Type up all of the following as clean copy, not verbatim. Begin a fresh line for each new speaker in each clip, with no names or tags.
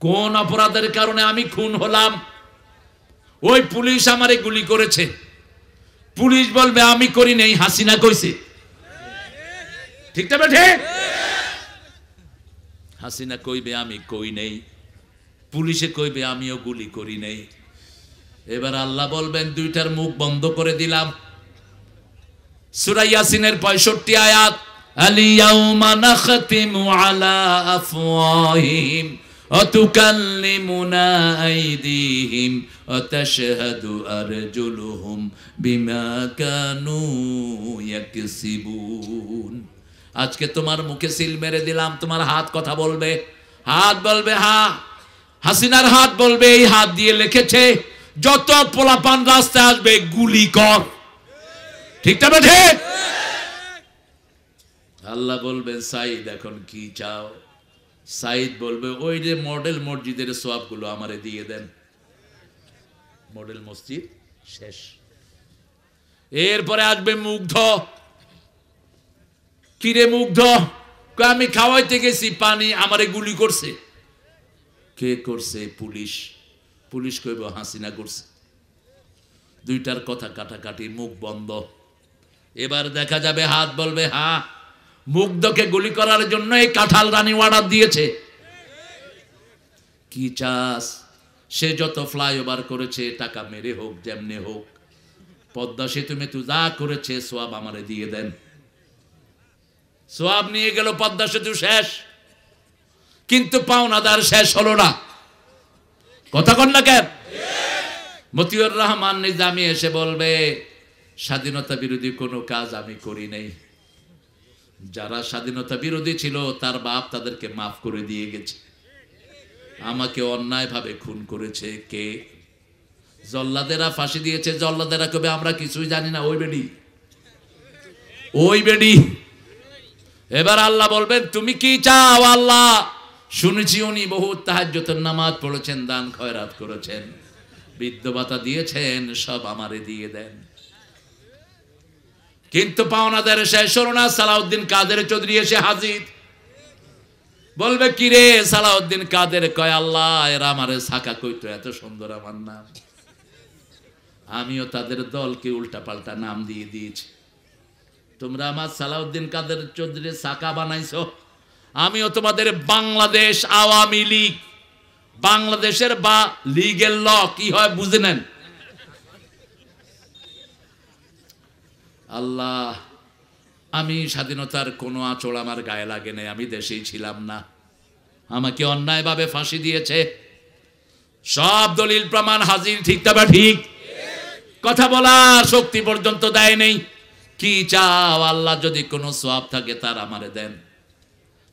কোন অপরাধের কারণে আমি খুন হলাম? ওই পুলিশ আমারে গুলি করেছে, পুলিশ বলবে আমি করি নাই, হাসিনা কইছে। ঠিক তবে ঠিক? হাসিনা কইবে আমি কই নাই, পুলিশে কইবে আমিও গুলি করি নাই। এবার আল্লাহ বলবেন দুইটার মুখ বন্ধ করে দিলাম। সূরা ইয়াসিনের 65 আয়াত, আলিয়াউমা নাখতিমু আলা আফওয়াহিহিম ওয়া তুকাল্লিমুনা আইদিহিম ওয়া তাশহাদু আরজুলুহুম বিমা কানু ইয়াকসিবুন। আজকে তোমার মুখে সিল মেরে দিলাম, তোমার হাত কথা বলবে, হাত বলবে হ্যাঁ, হাসিনার হাত বলবে এই হাত দিয়ে লিখেছে, যত পোলাপান রাস্তায় আসবে গুলি কর। ঠিক তবে ঠিক? আল্লাহ বলবেন সাইদ এখন কি চাও? সাইদ বলবে ওই যে মডেল মসজিদের সওয়াবগুলো আমারে দিয়ে দেন। মডেল মসজিদ শেষ। এরপরে আসবে মুগ্ধ। কিরে মুগ্ধ? আমি খাওয়াইতে গেছি পানি, আমারে গুলি করছে। কে করছে? পুলিশ। পুলিশ কইব হাসিনা করছে। দুইটার কথা কাটাকাটি, মুখ বন্ধ। এবার দেখা যাবে হাত বলবে হ্যাঁ, মুগ্ধকে গুলি করার জন্য এই কাঁঠাল রানী অর্ডার দিয়েছে। কি চাস? সে যত ফ্লাইওভার করেছে টাকা মেরে হোক যেমনে হোক, পদ্মা সেতু মেতু যা করেছে সোয়াব আমারে দিয়ে দেন। সোয়াব নিয়ে গেল, পদ্মা সেতু শেষ, কিন্তু পাওনাদার শেষ হলো না। কথা কন না কেন? মতিউর রহমান নিজামী এসে বলবে স্বাধীনতা বিরোধী কোনো কাজ আমি করি নাই। যারা স্বাধীনতা বিরোধী ছিল তার বাপ তাদেরকে মাফ করে দিয়ে গেছে। আমাকে অন্যায়ভাবে খুন করেছে কে? জল্লাদেরা ফাঁসি দিয়েছে। জল্লাদেরা কবে আমরা কিছুই জানি না। ওই বেডি, ওই বেডি। এবার আল্লাহ বলবেন তুমি কি চাও? আল্লাহ শুনেছি উনি বহুত তাহাজ্জুদের নামাজ পড়েছেন, দান খয়রাত করেছেন, বৃদ্ধ ভাতা দিয়েছেন, সব আমারে দিয়ে দেন। কিন্তু পাওনাদার শেষ হলো না। সালাউদ্দিন কাদের চৌধুরী এসে হাজির। বলবে কিরে সালাউদ্দিন কাদের? কয় আল্লাহ এরা আমারে সাকা কইতো, এত সুন্দর আমার নাম, আমিও তাদের দলকে উল্টা পাল্টা নাম দিয়ে দিয়েছি। তোমরা আমার সালাউদ্দিন কাদের চৌধুরী সাকা বানাইছো, আমিও তোমাদের বাংলাদেশ আওয়ামী লীগ, বাংলাদেশের বা লিগের ল কি হয় বুঝে নেন। আল্লাহ আমি স্বাধীনতার কোনো আঁচড় আমার গায়ে লাগে নাই, আমি দেশেই ছিলাম না, আমাকে অন্যায়ভাবে ফাঁসি দিয়েছে। সব দলিল প্রমাণ হাজির। ঠিক তবে ঠিক? কথা বলার শক্তি পর্যন্ত দেয় নেই। কি চাও? আল্লাহ যদি কোনো সওয়াব থাকে তার আমারে দেন।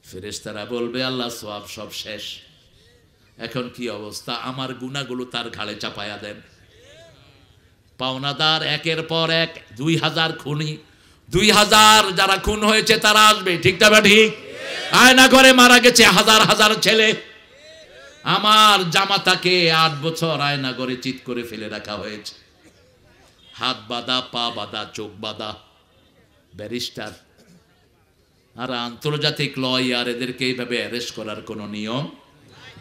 ফেরেশতারা বলবে আল্লাহ সওয়াব সব শেষ, এখন কি অবস্থা? আমার গুনাহগুলো তার ঘাড়ে চাপায়া দেন। পাওনাদার একের পর এক 2000 খুনি, 2000 যারা খুন হয়েছে তারা আসবে। ঠিক তবে ঠিক? আয়না ঘরে মারা গেছে হাজার হাজার ছেলে। আমার জামাতাকে 8 বছর আয়না ঘরে চিৎ করে ফেলে রাখা হয়েছে, হাত বাঁধা, পা বাঁধা, চোখ বাঁধা। ব্যারিস্টার আর আন্তর্জাতিক লয়ার, এদেরকে এইভাবে অ্যারেস্ট করার কোনো নিয়ম?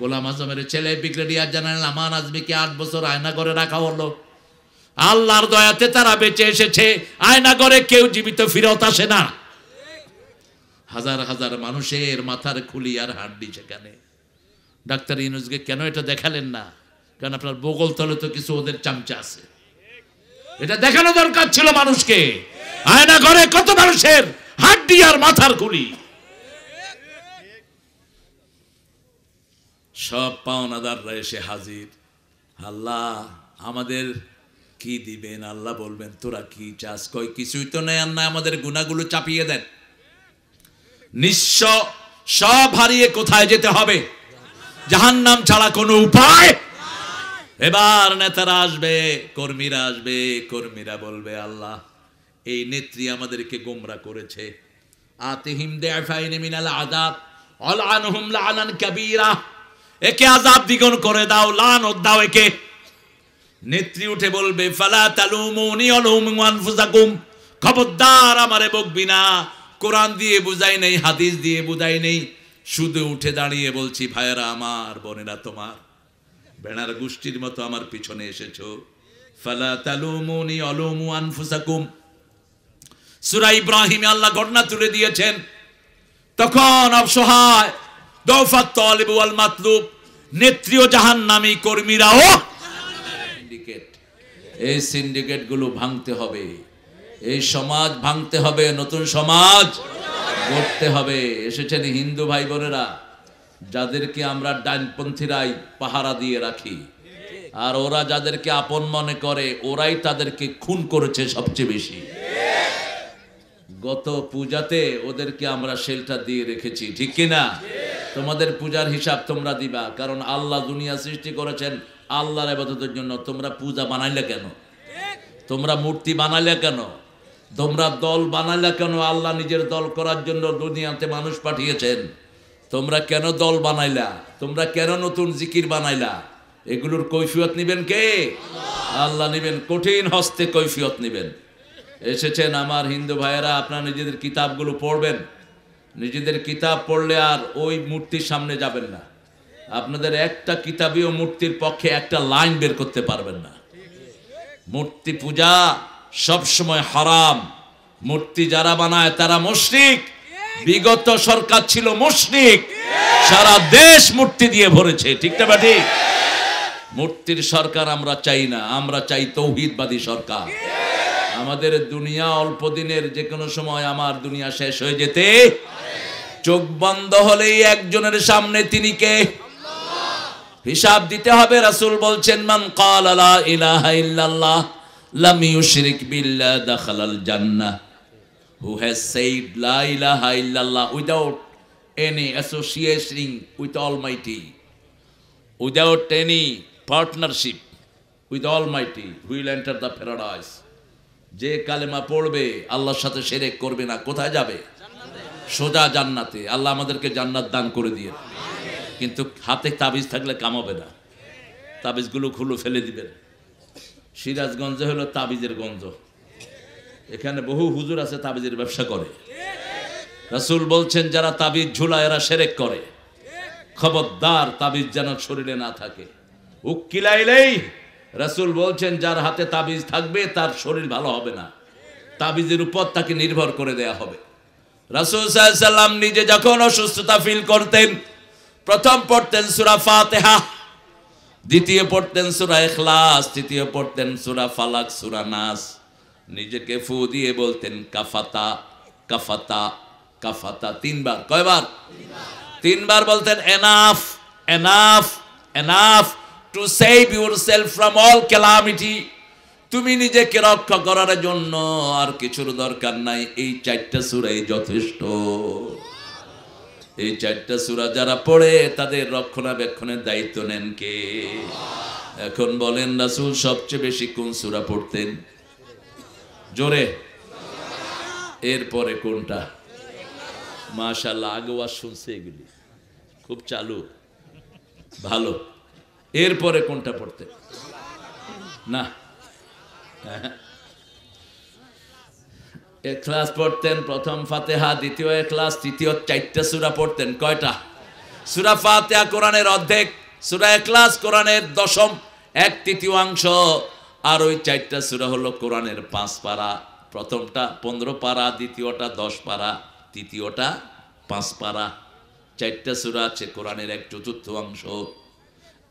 গোলাম আজমের ছেলে ব্রিগেডিয়ার জেনারেল আমান আজমিকে 8 বছর আয়না ঘরে রাখা হলো। আল্লাহর দয়াতে তারা বেঁচে এসেছে। আয়না ঘরে কেউ জীবিত ফিরত আসে না। হাজার হাজার মানুষের মাথার খুলি আর হাড্ডি সেখানে। ডাক্তার ইউনূসকে কেন এটা দেখালেন না? কারণ আপনার বগল তলে তো কিছু ওদের চামচা আছে। এটা দেখানো দরকার ছিল মানুষকে। আয়না ঘরে কত মানুষের হাড্ডি আর মাথার খুলি। সব পাওনাদাররা এসে হাজির। আল্লাহ আমাদের কি দিবেন? আল্লাহ বলবেন তোরা কি চাস? কই কিছুই তো নেই। আর না আমাদের গুনাহগুলো চাপিয়ে দেন। নিঃস্ব সব হারিয়ে কোথায় যেতে হবে? জাহান্নাম ছাড়া কোনো উপায়। এবার নেতারা আসবে, কর্মীরা আসবে। কর্মীরা বলবে আল্লাহ এই নেত্রী আমাদেরকে গোমরা করেছে। আতিহিম দিআফাইন মিনাল আযাব আলআনহুম লাআনান কাবীরা। একে আযাব দ্বিগুণ করে দাও, লানত দাও একে। নেত্রী উঠে বলবে ফালা তালুমুনি ওয়ালুমু আনফুসাকুম। খবরদার আমারে বকবি না। কোরআন দিয়ে বুঝাই নেই, হাদিস দিয়ে বুঝাই নেই, শুধু উঠে দাঁড়িয়ে বলছি, ভাইয়েরা আমার, বোনেরা তোমার, বেড়ার গোষ্ঠীর মতো আমার পিছনে এসেছো। ফালা তালুমুনি আলুমু আনফুসাকুম। সূরা ইব্রাহিমে আল্লাহ ঘটনা তুলে দিয়েছেন। তখন অসহায় দৌফাত তালিব ওয়াল মাতলুব, নেত্রী ও জাহান্নামী কর্মীরাও সিন্ডিকেট। এই সিন্ডিকেট গুলো ভাঙতে হবে, এই সমাজ ভাঙতে হবে, নতুন সমাজ গড়তে হবে। এসেছেন হিন্দু ভাই বোনেরা, যাদেরকে আমরা ডানপন্থীরাই পাহারা দিয়ে রাখি, আর ওরা যাদেরকে আপন মনে করে ওরাই তাদেরকে খুন করেছে সবচেয়ে বেশি। গত পূজাতে ওদেরকে আমরা শেল্টার দিয়ে রেখেছি, ঠিক কিনা? তোমাদের পূজার হিসাব তোমরা দিবা, কারণ আল্লাহ দুনিয়া সৃষ্টি করেছেন আল্লাহর ইবাদতের জন্য। তোমরা পূজা বানাইলে কেন? তোমরা মূর্তি বানাইলে কেন? তোমরা দল বানাইলে কেন? আল্লাহ নিজের দল করার জন্য দুনিয়াতে মানুষ পাঠিয়েছেন। তোমরা কেন দল বানাইলা? তোমরা কেন নতুন জিকির বানাইলা? এগুলোর কৈফিয়ত নিবেন কে? আল্লাহ নিবেন, কঠিন হস্তে কৈফিয়ত নিবেন। এসেছেন আমার হিন্দু ভাইয়েরা, আপনারা নিজেদের কিতাবগুলো পড়বেন। নিজেদের কিতাব পড়লে আর ওই মূর্তির সামনে যাবেন না। আপনাদের একটা কিতাবীয় মূর্তির পক্ষে একটা লাইন বের করতে পারবেন না। মূর্তি পূজা সবসময় হারাম। মূর্তি যারা বানায় তারা মুশরিক। বিগত সরকার ছিল মুশরিক, সারা দেশ মূর্তি দিয়ে ভরেছে, ঠিক না ঠিক? মূর্তির সরকার আমরা চাই না, আমরা চাই তৌহিদবাদী সরকার। আমাদের দুনিয়া অল্প দিনের, যে কোনো সময় আমার দুনিয়া শেষ হয়ে যেতে, চোখ বন্ধ হলেই একজনের সামনে তিনি কে? হিসাব দিতে হবে। রাসূল বলছেন, মান ক্বালা লা ইলাহা ইল্লাল্লাহ লাম ইউশরিক বিল্লাহ দাখালাল জান্নাহ। Who has said la ilaha illallah without any association with Almighty, without any partnership with Almighty, will enter the paradise. যে কালেমা পড়বে আল্লাহর সাথে শিরক করবে না, কোথায় যাবে? সোজা জান্নাতে। আল্লাহ আমাদেরকে জান্নাত দান করে দিয়ে। কিন্তু হাতে তাবিজ থাকলে কাম হবে না, তাবিজগুলো খুলে ফেলে দিবেন। সিরাজগঞ্জে হলো তাবিজের গঞ্জ। এখানে বহু হুজুর আছে তাবিজের ব্যবসা করে। রাসূল বলছেন, যারা তাবিজ ঝুলায় এরা শিরক করে। খবরদার তাবিজ যেন শরীরে না থাকে। উকিলাইলেই রাসূল বলছেন, যার হাতে তাবিজ থাকবে তার শরীর ভালো হবে না, তাবিজের উপর তাকে নির্ভর করে দেয়া হবে। রাসূল সাল্লাল্লাহু আলাইহি সাল্লাম নিজে যখন অসুস্থতা ফিল করতেন, প্রথম পড়তেন সূরা ফাতিহা, দ্বিতীয় পড়তেন সূরা ইখলাস, তৃতীয় পড়তেন সূরা ফালাক, সূরা নাস। নিজেকে ফু দিয়ে বলতেন কাফাতা কাফাতা কাফাতা, তিনবার। কয়বার? তিনবার বলতেন enough enough enough, to save yourself from all calamity. তুমি নিজেকে রক্ষা করার জন্য আর কিছুর দরকার নাই, এই চারটা সূরাই যথেষ্ট। এই চারটা সূরা যারা পড়ে তাদের রক্ষণাবেক্ষণের দায়িত্ব নেন কে? এখন বলেন, রাসূল সবচেয়ে বেশি কোন সূরা পড়তেন? জোরে। এরপরে কোনটা? মাশাআল্লাহ, আগেও শুনছে, এগুলি খুব চালু, ভালো। এরপরে কোনটা পড়তেন? না, ইখলাস পড়তেন, প্রথম ফাতিহা, দ্বিতীয় ইখলাস, তৃতীয় চারটা সূরা পড়তেন। কয়টা? সূরা ফাতিহা কোরআনের অর্ধেক, সূরা ইখলাস কোরআনের দশম 1/3 আর ওই চারটা সূরা হলো কোরআনের 5 পারা। প্রথমটা 15 পারা, দ্বিতীয়টা 10 পারা, তৃতীয়টা 5 পারা। চারটা সূরা আছে কোরআনের 1/4।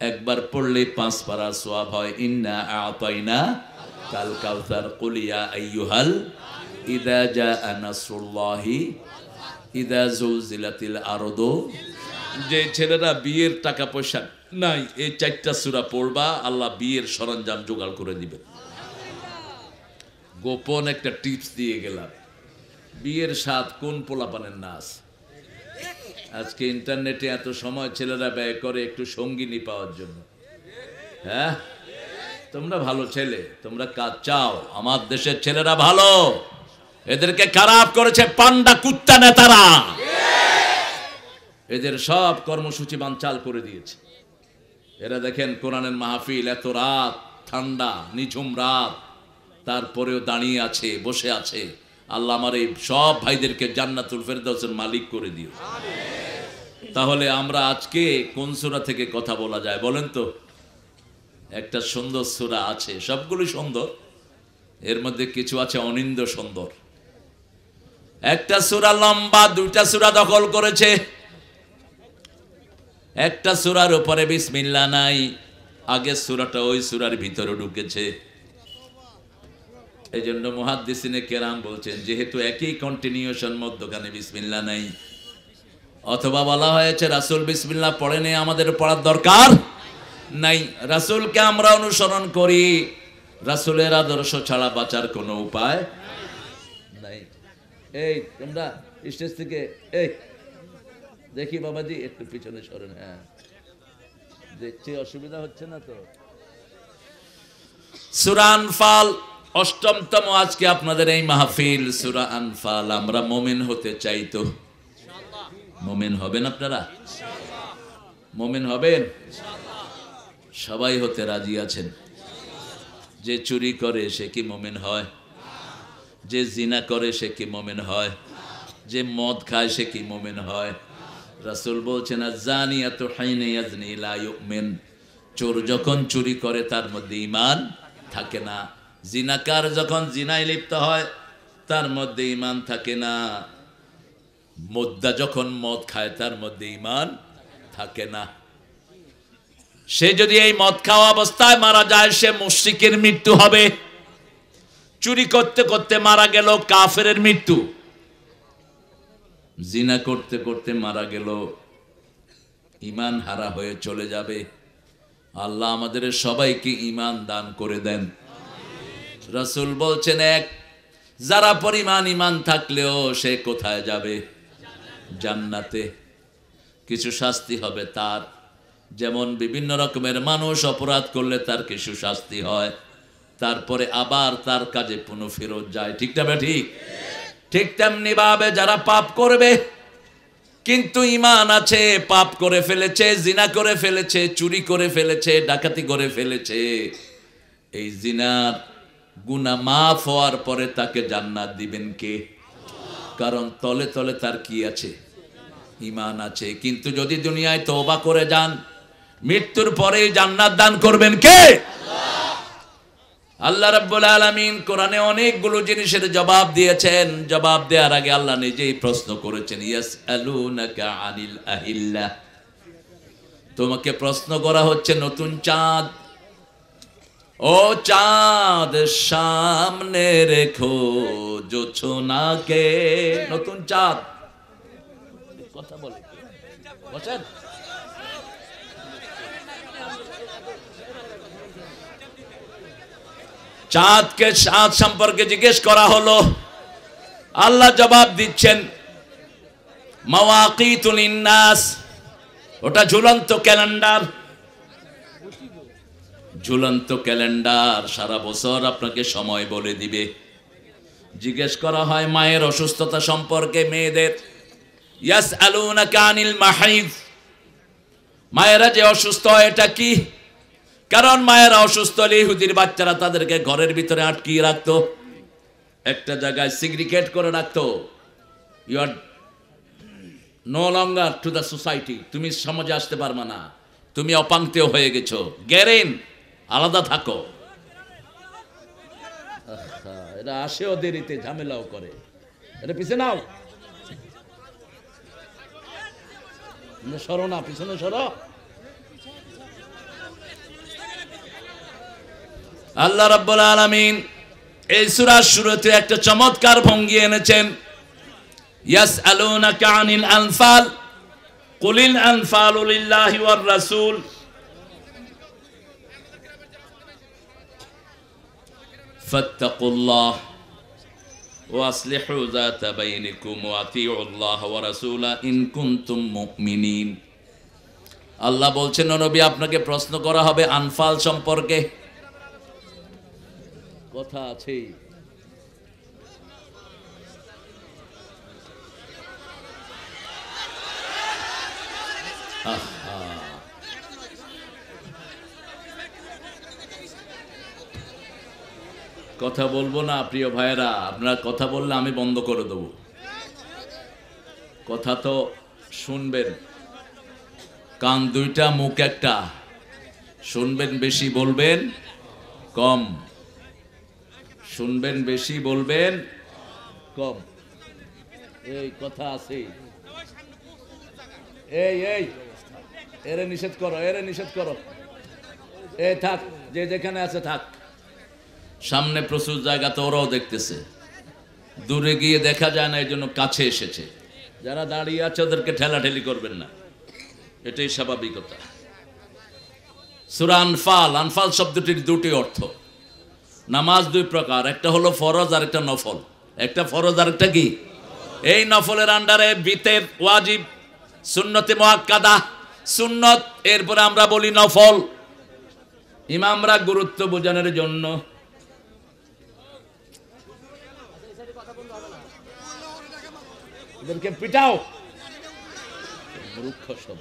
একবার পড়লে 5 পারা সওয়াব হয়। ইন্না আ'তাইনা কাল কাউসার, কুল ইয়া আইয়ুহাল, ইযা জাআ নাসরুল্লাহি, ইযা জুলজিলাতিল আরদু। যে ছেলেরা বিয়ের টাকা পয়সা নাই, এই চারটা সূরা পড়বা, আল্লাহ বিয়ের সরঞ্জাম জোগাড় করে দিবেন। গোপন একটা টিপস দিয়ে গেলাম। বিয়ের স্বাদ কোন পোলাপানের নাচ। আজকে ইন্টারনেটে এত সময় ছেলেরা ব্যয় করে একটু সঙ্গিনী পাওয়ার জন্য। হ্যাঁ, তোমরা ভালো ছেলে, তোমরা কাজ চাও। আমার দেশের ছেলেরা ভালো, এদেরকে খারাপ করেছে পান্ডা কুত্তা নেতারা। এদের সব কর্মসূচি বানচাল করে দিয়েছে। এরা দেখেন কোরআনের মাহফিল, এত রাত, ঠান্ডা নিঝুম রাত, তারপরেও দাঁড়িয়ে আছে, বসে আছে। আল্লাহ আমার এই সব ভাইদেরকে জান্নাতুল ফেরদাউসের মালিক করে দিও। তাহলে আমরা আজকে কোন সূরা থেকে কথা বলা যায় বলেন তো? একটা সুন্দর সূরা আছে, সবগুলো সুন্দর, এর মধ্যে কিছু আছে অনিন্দ সুন্দর। একটা সূরা লম্বা, দুইটা সূরা দখল করেছে। একটা সূরার উপরে বিসমিল্লাহ নাই, আগের সূরাটা ওই সূরার ভিতরে ঢুকেছে। এই জন্য মুহাদ্দিসিনে কেরাম বলছেন, যেহেতু একই কন্টিনিউশন, মধ্যখানে বিসমিল্লাহ নাই, অথবা বলা হয়েছে রাসূল বিসমিল্লাহ পড়েনি, আমাদের পড়ার দরকার নাই। রাসূলকে আমরা অনুসরণ করি, রাসূলের আদর্শ ছাড়া বাঁচার কোনো উপায় নাই। এই তোমরা স্টেজ থেকে এই দেখি বাবাজি একটু পিছনে সরেন। হ্যাঁ, দেখছি অসুবিধা হচ্ছে না তো? সূরা আনফাল অষ্টমতম আজকে আপনাদের এই মাহফিল। সূরা আনফাল। আমরা মুমিন হতে চাই তো? মুমিন হবেন আপনারা? মুমিন হবেন? সবাই হতে রাজি আছেন? যে চুরি করে সে কি মুমিন হয়? যে জিনা করে সে কি মুমিন হয়? যে মদ খায় সে কি মুমিন হয়? রাসূল বলছেন, আয-যানিয়াতু হাইনা ইয়াজনি লা ইউমিন। চোর যখন চুরি করে তার মধ্যে ঈমান থাকে না। জিনাকার যখন জিনায় লিপ্ত হয় তার মধ্যে ঈমান থাকে না। মুদ্দা যখন মদ খায় তার মধ্যে ঈমান থাকে না। সে যদি এই মদ খাওয়া অবস্থায় মারা যায়, সে মুশরিকের মৃত্যু হবে। চুরি করতে করতে মারা গেল, কাফেরের মৃত্যু। জিনা করতে করতে মারা গেল, ঈমান হারা হয়ে চলে যাবে। আল্লাহ আমাদের সবাইকে ঈমান দান করে দেন। রাসূল বলছেন, এক যারা পরিমাণ ঈমান থাকলেও সে কোথায় যাবে? জান্নাতে। কিছু শাস্তি হবে তার, যেমন বিভিন্ন রকমের মানুষ অপরাধ করলে তার কিছু শাস্তি হয়, তারপরে আবার তার কাজে পুনঃ ফেরত যায়। ঠিক না ঠিক? ঠিক তেমনি ভাবে যারা পাপ করবে কিন্তু ঈমান আছে, পাপ করে ফেলেছে, জিনা করে ফেলেছে, চুরি করে ফেলেছে, ডাকাতি করে ফেলেছে, এই জিনার গুনাহ মাফ হওয়ার পরে তাকে জান্নাত দিবেন কে? কারণ তলে তলে তার কি আছে? ঈমান আছে। কিন্তু যদি দুনিয়ায় তওবা করে যান, মৃত্যুর পরেই জান্নাত দান করবেন কে? আল্লাহ রাব্বুল আলামিন কোরআনে অনেকগুলো জিনিসের জবাব দিয়েছেন। জবাব দেওয়ার আগে আল্লাহ নিজেই প্রশ্ন করেছেন, ইয়াসআলুনাকা আনিল আহিল্লাহ। তোমাকে প্রশ্ন করা হচ্ছে নতুন চাঁদ। ও চাঁদ সামনে রেখো জোছনাকে। নতুন চাঁদ, কথা বলে বলেন। চাঁদকে, চাঁদ সম্পর্কে জিজ্ঞেস করা হলো, আল্লাহ জবাব দিচ্ছেন, মাওয়াকিতুল লিন্নাস। ওটা ঝুলন্ত ক্যালেন্ডার। ঝুলন্ত ক্যালেন্ডার সারা বছর আপনাকে সময় বলে দিবে। জিজ্ঞেস করা হয় মায়ের অসুস্থতা সম্পর্কে, মেয়েদের, ইয়াসআলুনাকা আনিল মাহিদ। মায়েরা যে অসুস্থ হয় এটা কি? কারণ মায়েরা অসুস্থ হলে ইহুদির বাচ্চারা তাদেরকে ঘরের ভিতরে আটকিয়ে রাখতো, একটা জায়গায় সিগ্রিকেট করে রাখতো। You are no longer to the society, তুমি সমাজে আসতে পারবে না, তুমি অপাংক্তেয় হয়ে গেছো, গেরেন, আলাদা থাকো। এরা আসেও দেরিতে, ঝামেলাও করে। এটা পিছনে নাও, সরো না, পিছনে সরো। আল্লাহ রাব্বুল আলামিন এই সূরার শুরুতে একটা চমৎকার ভঙ্গি এনেছেন। ইয়াসআলুনাকা আনিল আনফাল কুলিল আনফালু লিল্লাহি ওয়ার রাসূল ফাত্তাকুল্লাহ ওয়া আসলিহু যাতা বাইনিকুম ওয়া আতিউল্লাহ ওয়া রাসূলা ইন কুনতুম মুমিনিন। আল্লাহ বলছেন, ও নবী, আপনাকে প্রশ্ন করা হবে আনফাল সম্পর্কে। কথা আছে। কথা বলবো না প্রিয় ভাইয়েরা, আপনারা কথা বললে আমি বন্ধ করে দেবো। কথা তো শুনবেন। কান দুইটা, মুখ একটা। শুনবেন বেশি, বলবেন কম। শুনবেন বেশি, বলবেন কম। এই কথা আছে। এই এই এরে নিষেধ করো, এরে নিষেধ করো। এই থাক, যে যেখানে আছে থাক। সামনে প্রচুর জায়গা, তো ওরাও দেখতেছে। দূরে গিয়ে দেখা যায় না, এই জন্য কাছে এসেছে। যারা দাঁড়িয়ে আছে ওদেরকে ঠেলাঠেলি করবেন না, এটাই স্বাভাবিকতা। সূরা আনফাল, আনফাল শব্দটির দুটি অর্থ। নামাজ দুই প্রকার, একটা হলো ফরজ আর একটা নফল। একটা ফরজ আর একটা কি? এই নফলের আন্ডারে বিতের ওয়াজিব, সুন্নতে মুআক্কাদা, সুন্নত, এরপরে আমরা বলি নফল। ইমামরা গুরুত্ব বোঝানোর জন্য এদেরকে পিটাও, মূর্খ সব।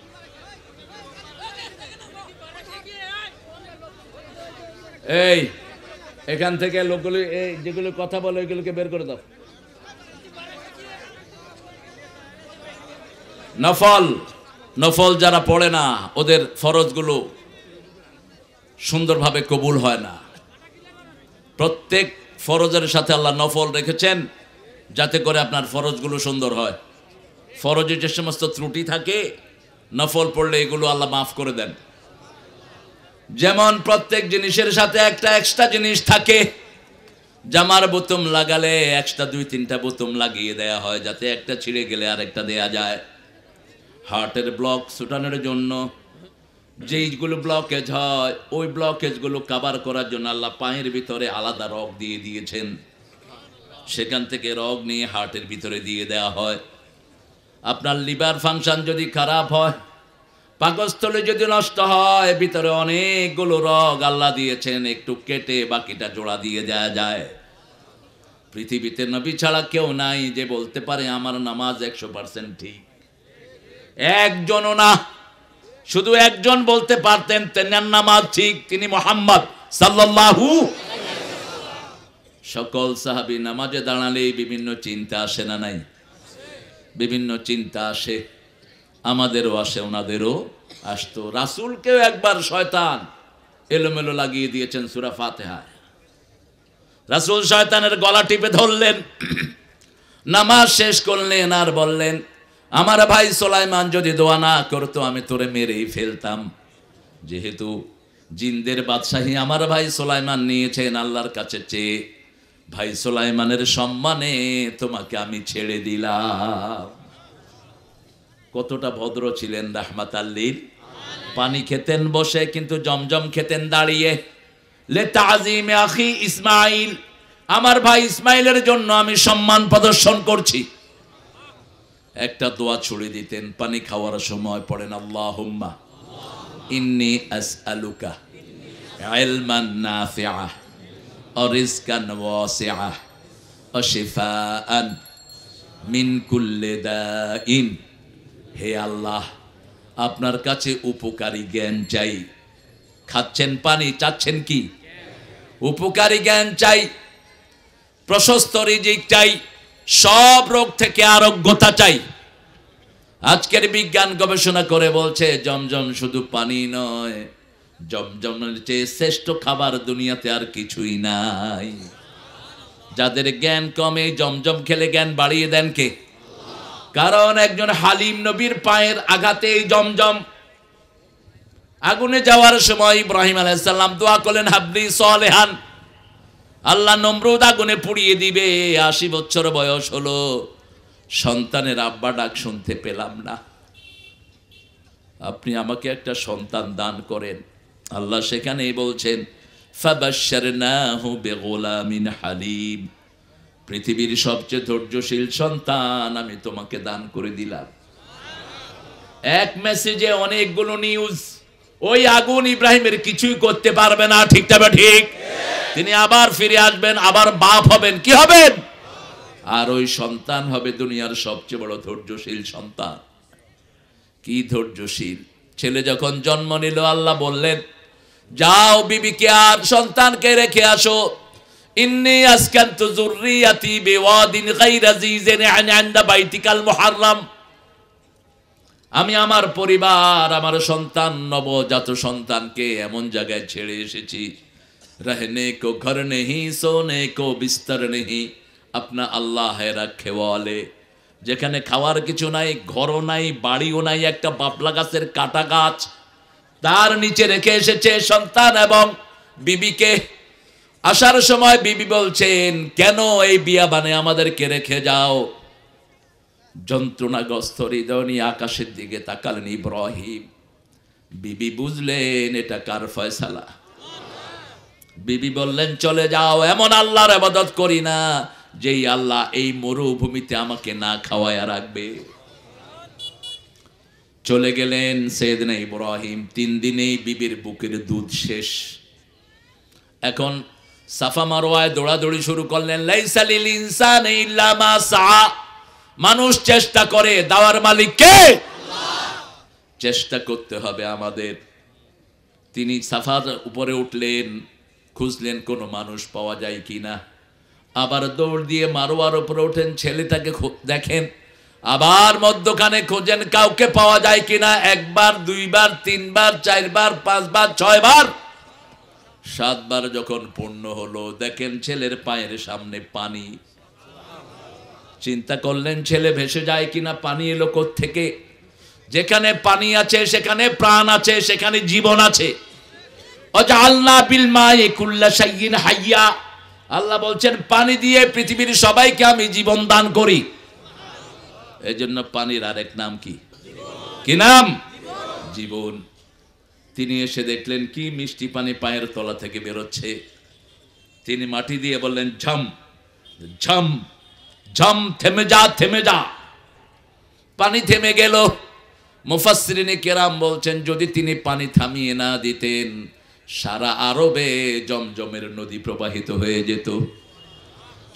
এই এখান থেকে লোকগুলো এই যেগুলো কথা বলে ওইগুলোকে বের করে দাও। নফল, নফল যারা পড়ে না ওদের ফরজগুলো সুন্দরভাবে কবুল হয় না। প্রত্যেক ফরজের সাথে আল্লাহ নফল রেখেছেন যাতে করে আপনার ফরজগুলো সুন্দর হয়। ফরজে যে সমস্ত ত্রুটি থাকে নফল পড়লে এগুলো আল্লাহ মাফ করে দেন। যেমন প্রত্যেক জিনিসের সাথে একটা এক্সট্রা জিনিস থাকে। জামার বোতাম লাগালে এক্সট্রা 2-3টা বোতাম লাগিয়ে দেয়া হয় যাতে একটা ছিঁড়ে গেলে আরেকটা দেয়া যায়। হার্টের ব্লক ছুটানোর জন্য যেইগুলো ব্লকেজ হয় ওই ব্লকেজগুলো কভার করার জন্য আল্লাহ পায়ের ভিতরে আলাদা রগ দিয়ে দিয়েছেন। সেখান থেকে রগ নিয়ে হার্টের ভিতরে দিয়ে দেওয়া হয়। আপনার লিভার ফাংশন যদি খারাপ হয়, পাকস্থলী যদি নষ্ট হয়, ভিতরে অনেকগুলো রগ আল্লাহ দিয়েছেন, একটু কেটে বাকিটা জোড়া দিয়ে দেওয়া যায়। পৃথিবীতে নবী ছাড়া কেউ নাই যে বলতে পারে আমার নামাজ 100% ঠিক। একজনও না, শুধু একজন বলতে পারতেন তেনার নামাজ ঠিক, তিনি মুহাম্মদ সাল্লাল্লাহু। সকল সাহাবী নামাজে দাঁড়ালেই বিভিন্ন চিন্তা আসে না নাই? বিভিন্ন চিন্তা আসে, আমাদেরও আসে, ওনাদেরও আসতো। রাসূলকেও একবার শয়তান এলোমেলো লাগিয়ে দিয়েছেন সূরা ফাতিহায়। রাসূল শয়তানের গলা টিপে ধরলেন, নামাজ শেষ করলেন আর বললেন আমার ভাই সুলাইমান যদি দোয়া না করতো আমি তোরে মেরেই ফেলতাম। যেহেতু জিনদের বাদশাহী আমার ভাই সুলাইমান নিয়েছেন আল্লাহর কাছে চেয়ে, ভাই সুলাইমানের সম্মানে তোমাকে আমি ছেড়ে দিলাম। কতটা ভদ্র ছিলেন রাহমাতাল লিল। পানি খেতেন বসে, কিন্তু জমজম খেতেন দাঁড়িয়ে। লে তাজিমে আখি ইসমাইল, আমার ভাই ইসমাইলের জন্য আমি সম্মান প্রদর্শন করছি। একটা দোয়া ছুড়ে দিতেন পানি খাওয়ার সময়, পড়েন আল্লাহুম্মা ইন্নী আসআলুকা ইলমান নাফিআ ওয়া রিজকান ওয়াসিআ ওয়া শিফাআন মিন কুল্লি দাইন। হে আল্লাহ, আপনার কাছে উপকারী জ্ঞান চাই। খাচ্ছেন পানি, চাচ্ছেন কি? উপকারী জ্ঞান চাই, প্রশস্ত রিজিক চাই, সব রোগ থেকে আরোগ্যতা চাই। আজকের বিজ্ঞান গবেষণা করে বলছে জমজম শুধু পানি নয়, জমজমের চেয়ে শ্রেষ্ঠ খাবার দুনিয়াতে আর কিছুই নাই। যাদের জ্ঞান কমে জমজম খেলে জ্ঞান বাড়িয়ে দেন কে? কারণ একজন হালিম নবীর পায়ের আঘাতে জমজম আগুনে যাওয়ার সময় ইব্রাহিম আলাইহিস সালাম দোয়া করলেন হাবলি সলিহান, আল্লাহ নমরুদ আগুনে পুড়িয়ে দিবে। 80 বছর বয়স হলো, সন্তানের আব্বা ডাক শুনতে পেলাম না, আপনি আমাকে একটা সন্তান দান করেন। আল্লাহ সেখানেই বলছেন ফাবাশশারনাহু বিগুলামিন হালিম, পৃথিবীর সবচেয়ে ধৈর্যশীল সন্তান আমি তোমাকে দান করে দিলাম। এক মেসেজে অনেকগুলো নিউজ। ওই আগুন ইব্রাহিমের কিছুই করতে পারবে না, ঠিক তবে ঠিক। তিনি আবার ফিরে আসবেন, আবার বাপ হবেন, কি হবেন? আর ওই সন্তান হবে দুনিয়ার সবচেয়ে বড় ধৈর্যশীল সন্তান। কি ধৈর্যশীল! ছেলে যখন জন্ম নিল আল্লাহ বললেন যাও বিবিকে আর সন্তানকে রেখে আসো। ইন্নী আসকানতু যুররিয়াতি বিওয়াদিন গায়রা যিজিন ইনদা বাইতিকাল মুহাররাম। আমি আমার পরিবার, আমার সন্তান, নবজাত সন্তানকে এমন জায়গায় ছেড়ে এসেছি, रहने को घर नहीं, सोने को बिस्तर नहीं, अपना अल्लाह है रखे वाले। যেখানে খাওয়ার কিছু নাই, ঘরও নাই, বাড়িও নাই, একটা বাবলা গাছের কাটা গাছ, তার নিচে রেখে এসেছে সন্তান এবং বিবিকে। আসার সময় বিবি বলছেন, কেন এই বিয়াবানে আমাদেরকে রেখে যাও? যন্ত্রণাগ্রস্ত হৃদয় নিয়ে আকাশের দিকে তাকালেন ইব্রাহিম। বিবি বুঝলেন এটা কার ফয়সালা। বিবি বললেন, চলে যাও, এমন আল্লাহর ইবাদত করি না যেই আল্লাহ এই মরুভূমিতে আমাকে না খাওয়ায়া রাখবে। চলে গেলেন সাইয়েদনা ইব্রাহিম। 3 দিনেই বিবির বুকের দুধ শেষ। এখন সাফা মারওয়ায় দৌড়াদৌড়ি শুরু করলেন। লাইসা লিল ইনসানি ইল্লা মা সা, মানুষ চেষ্টা করে, দাওয়ার মালিক কে? আল্লাহ। চেষ্টা করতে হবে আমাদের। তিনি সাফার উপরে উঠলেন, খুঁজলেন কোনো মানুষ পাওয়া যায় কিনা। আবার দৌড় দিয়ে মারওয়ার উপরে ওঠেন, ছেলেটাকে দেখেন। আবার মধ্যখানে খোঁজেন কাউকে পাওয়া যায় কিনা। 1 বার 2 বার 3 বার 4 বার 5 বার 6 বার 7 বার যখন পূর্ণ হলো, দেখেন ছেলের পায়ের সামনে পানি। চিন্তা করলেন ছেলে ভেসে যায় কিনা, পানি এলো কোত্থেকে? যেখানে পানি আছে সেখানে প্রাণ আছে, সেখানে জীবন আছে। ওয়াজআলনা বিল মাই কুল্লা শাইইন হাইয়া, আল্লাহ বলছেন পানি দিয়ে পৃথিবীর সবাইকে আমি জীবন দান করি। এজন্য পানির আরেক নাম কি? কি নাম? জীবন। তিনি এসে দেখলেন কি মিষ্টি পানি পায়ের তলা থেকে বেরোচ্ছে। তিনি মাটি দিয়ে বললেন, ঝম ঝম ঝম, থেমে যা থেমে যা। পানি থেমে গেল। মুফাসসিরিনে কেরাম বলছেন, যদি তিনি পানি থামিয়ে না দিতেন, সারা আরবে জমজমের নদী প্রবাহিত হয়ে যেত।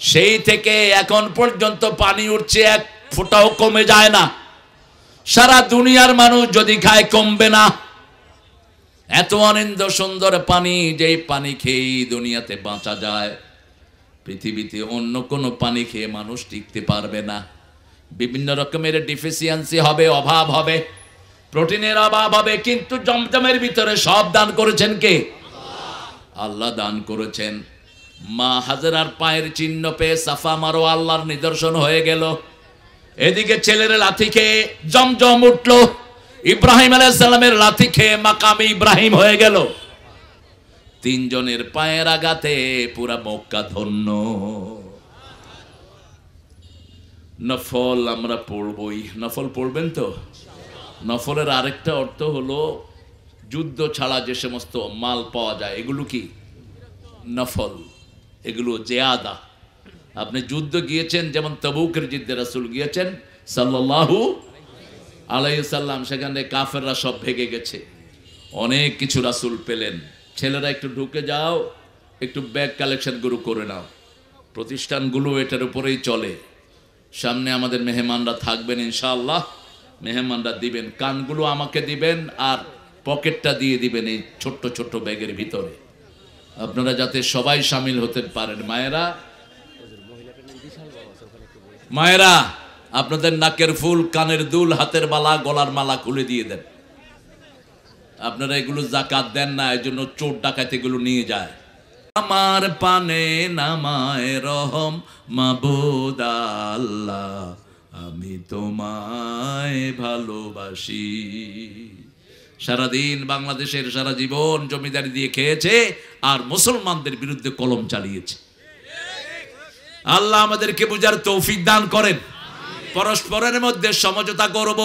সেই থেকে এখন পর্যন্ত পানি উঠছে, 1 ফোঁটাও কমে যায় না। সারা দুনিয়ার মানুষ যদি খায়, কমবে না। এত আনন্দ সুন্দর পানি, যেই পানি খেয়েই দুনিয়াতে বাঁচা যায়। পৃথিবীতে অন্য কোনো পানি খেয়ে মানুষ টিকতে পারবে না। বিভিন্ন রকমের ডিফিসিয়েন্সি হবে, অভাব হবে, প্রোটিনের অভাব হবে, কিন্তু জমজমের ভিতরে সব দান করেছেন কে? আল্লাহ দান করেছেন। মা হাজেরার পায়ের চিহ্ন পেয়ে সাফা মারওয়া আল্লাহর নিদর্শন হয়ে গেল। এদিকে ছেলের লাথি খেয়ে জমজম উঠল, ইব্রাহিম আলাইহিস সালামের লাথি খেয়ে মাকামে ইব্রাহিম হয়ে গেল। 3 জনের পায়ের আঘাতে পুরা মক্কা ধন্য। নফল আমরা পড়বই। নফল পড়বেন তো? নফলের আরেকটা অর্থ হলো যুদ্ধ ছাড়া যে সমস্ত মাল পাওয়া যায়, এগুলো কি নফল, এগুলো জিয়াদা। আপনি যুদ্ধ গিয়েছেন, যেমন তাবুকের যুদ্ধে রাসূল গিয়েছেন সাল্লাল্লাহু আলাইহি সাল্লাম, সেখানে কাফেররা সব ভেগে গেছে, অনেক কিছু রাসূল পেলেন। ছেলেরা একটু ঢুকে যাও, একটু ব্যাগ কালেকশন গুলো করে নাও। প্রতিষ্ঠানগুলো এটার উপরেই চলে। সামনে আমাদের মেহমানরা থাকবেন ইনশাআল্লাহ, মেহমানরা দিবেন, কানগুলো আমাকে দিবেন আর পকেটটা দিয়ে দিবেন এই ছোট্ট ছোট্ট ব্যাগের ভিতরে, আপনারা যাতে সবাই শামিল হতে পারেন। মায়েরা আপনাদের নাকের ফুল, কানের দুল, হাতের মালা, গলার মালা খুলে দিয়ে দেন। আপনারা এগুলো যাকাত দেন না, এই জন্য চোর ডাকাত এগুলো নিয়ে যায়। আমার পানে নামায় রহম মাবুদ আল্লাহ, আমি তোমায় ভালোবাসি। সারাদিন বাংলাদেশের সারা জীবন জমিদারি দিয়ে খেয়েছে আর মুসলমানদের বিরুদ্ধে কলম চালিয়েছে। আল্লাহ আমাদেরকে বুঝার তৌফিক দান করেন। পরস্পরের মধ্যে সমঝোতা করব।